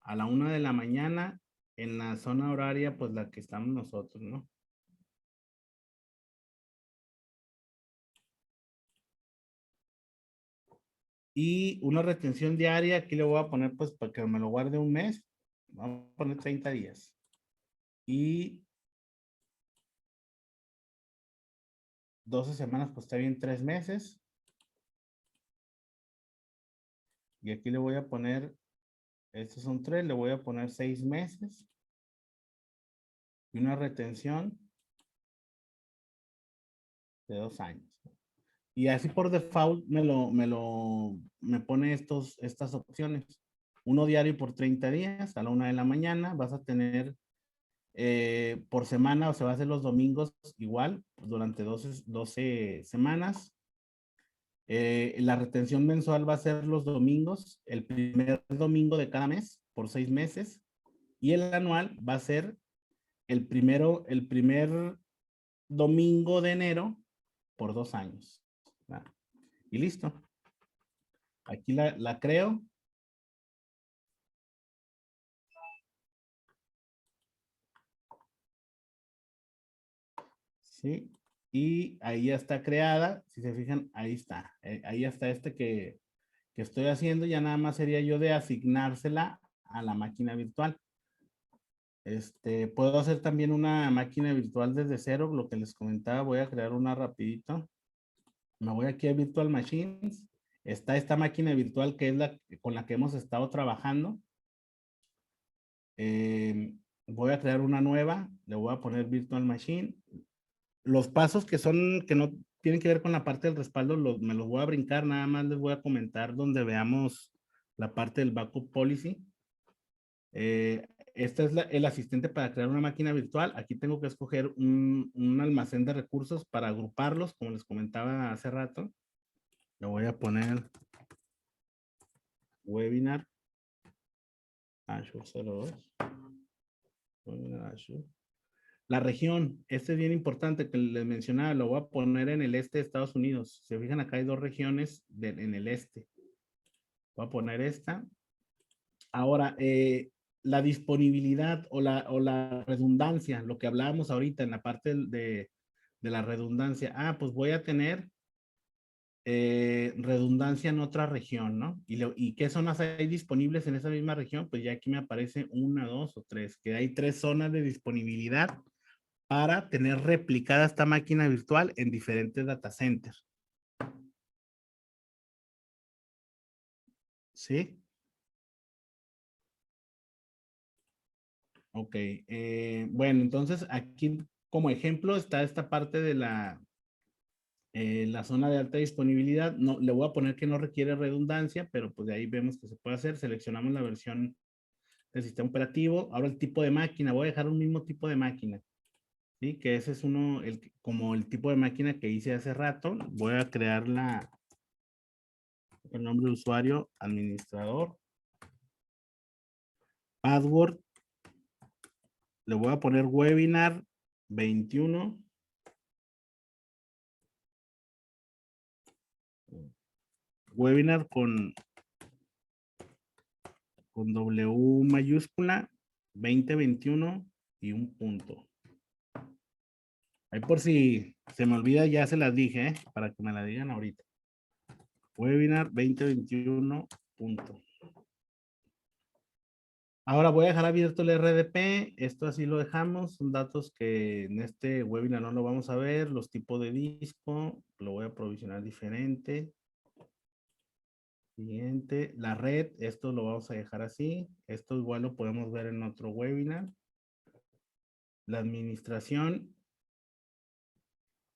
Speaker 2: a la 1 de la mañana en la zona horaria, pues la que estamos nosotros, ¿no? Y una retención diaria, aquí le voy a poner, pues, para que me lo guarde un mes. Vamos a poner 30 días. Y 12 semanas, pues está bien, 3 meses. Y aquí le voy a poner, estos son 3, le voy a poner 6 meses. Y una retención de 2 años. Y así por default me pone estas opciones. Uno diario por 30 días a la 1 de la mañana. Vas a tener por semana, o se va a hacer los domingos igual, pues durante 12 semanas. La retención mensual va a ser los domingos, el primer domingo de cada mes por 6 meses. Y el anual va a ser el primer domingo de enero por 2 años. ¿Verdad? Y listo. Aquí la creo. ¿Sí? Y ahí ya está creada. Si se fijan, ahí está. Ahí está que estoy haciendo. Ya nada más sería yo de asignársela a la máquina virtual. Puedo hacer también una máquina virtual desde cero. Lo que les comentaba, voy a crear una rapidito. Me voy aquí a Virtual Machines. Está esta máquina virtual que es con la que hemos estado trabajando. Voy a crear una nueva. Le voy a poner Virtual Machine. Los pasos que no tienen que ver con la parte del respaldo, me los voy a brincar, nada más les voy a comentar donde veamos la parte del backup policy. Este es el asistente para crear una máquina virtual. Aquí tengo que escoger un almacén de recursos para agruparlos, como les comentaba hace rato. Le voy a poner webinar Azure 02. Webinar Azure. La región, este es bien importante que les mencionaba, lo voy a poner en el este de Estados Unidos. Se fijan, acá hay 2 regiones en el este. Voy a poner esta. Ahora, la disponibilidad o la redundancia, lo que hablábamos ahorita en la parte de la redundancia. Pues voy a tener redundancia en otra región, ¿no? ¿Y qué zonas hay disponibles en esa misma región? Pues ya aquí me aparece 1, 2 o 3, que hay 3 zonas de disponibilidad para tener replicada esta máquina virtual en diferentes data centers. ¿Sí? Ok. Bueno, entonces aquí Como ejemplo está esta parte de la zona de alta disponibilidad. No, le voy a poner que no requiere redundancia, pero pues de ahí vemos que se puede hacer. Seleccionamos la versión del sistema operativo. Ahora el tipo de máquina. Voy a dejar un mismo tipo de máquina. ¿Sí? Que ese es uno, como el tipo de máquina que hice hace rato. Voy a crear el nombre de usuario, administrador. Password. Le voy a poner webinar 21. Webinar con W mayúscula 2021 y un punto. Ahí por si se me olvida, ya se las dije, para que me la digan ahorita. Webinar 2021 punto. Ahora voy a dejar abierto el RDP. Esto así lo dejamos. Son datos que en este webinar no lo vamos a ver. Los tipos de disco. Lo voy a provisionar diferente. Siguiente. La red. Esto lo vamos a dejar así. Esto igual lo podemos ver en otro webinar. La administración.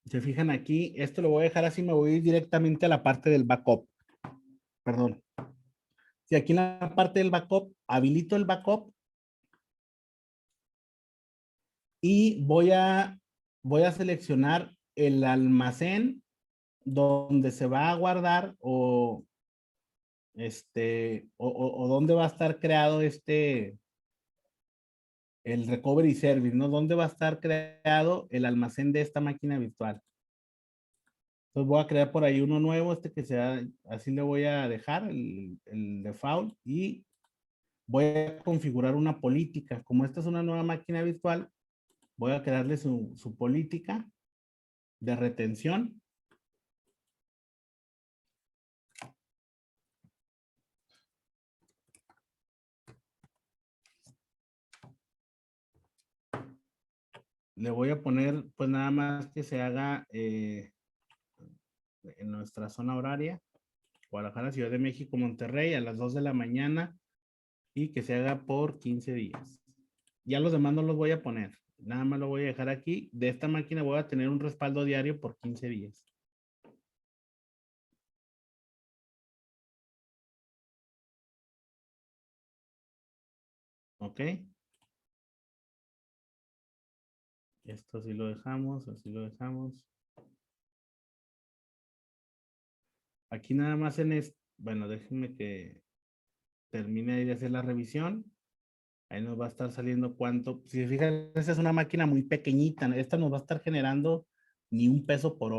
Speaker 2: Se fijan aquí. Esto lo voy a dejar así. Me voy a ir directamente a la parte del backup. Perdón. Si aquí en la parte del backup habilito el backup y voy a seleccionar el almacén donde se va a guardar o dónde va a estar creado el recovery service, ¿no? ¿Dónde va a estar creado el almacén de esta máquina virtual? Entonces voy a crear por ahí uno nuevo, que sea, así le voy a dejar el default y voy a configurar una política. Como esta es una nueva máquina virtual, voy a crearle su política de retención. Le voy a poner, pues nada más que se haga en nuestra zona horaria, Guadalajara, Ciudad de México, Monterrey, a las 2 de la mañana y que se haga por 15 días. Ya los demás no los voy a poner, nada más lo voy a dejar aquí. De esta máquina voy a tener un respaldo diario por 15 días. ¿Ok? Esto así lo dejamos, así lo dejamos. Aquí nada más bueno, déjenme que termine de hacer la revisión. Ahí nos va a estar saliendo cuánto. Si se fijan, esta es una máquina muy pequeñita. Esta nos va a estar generando ni un peso por hora.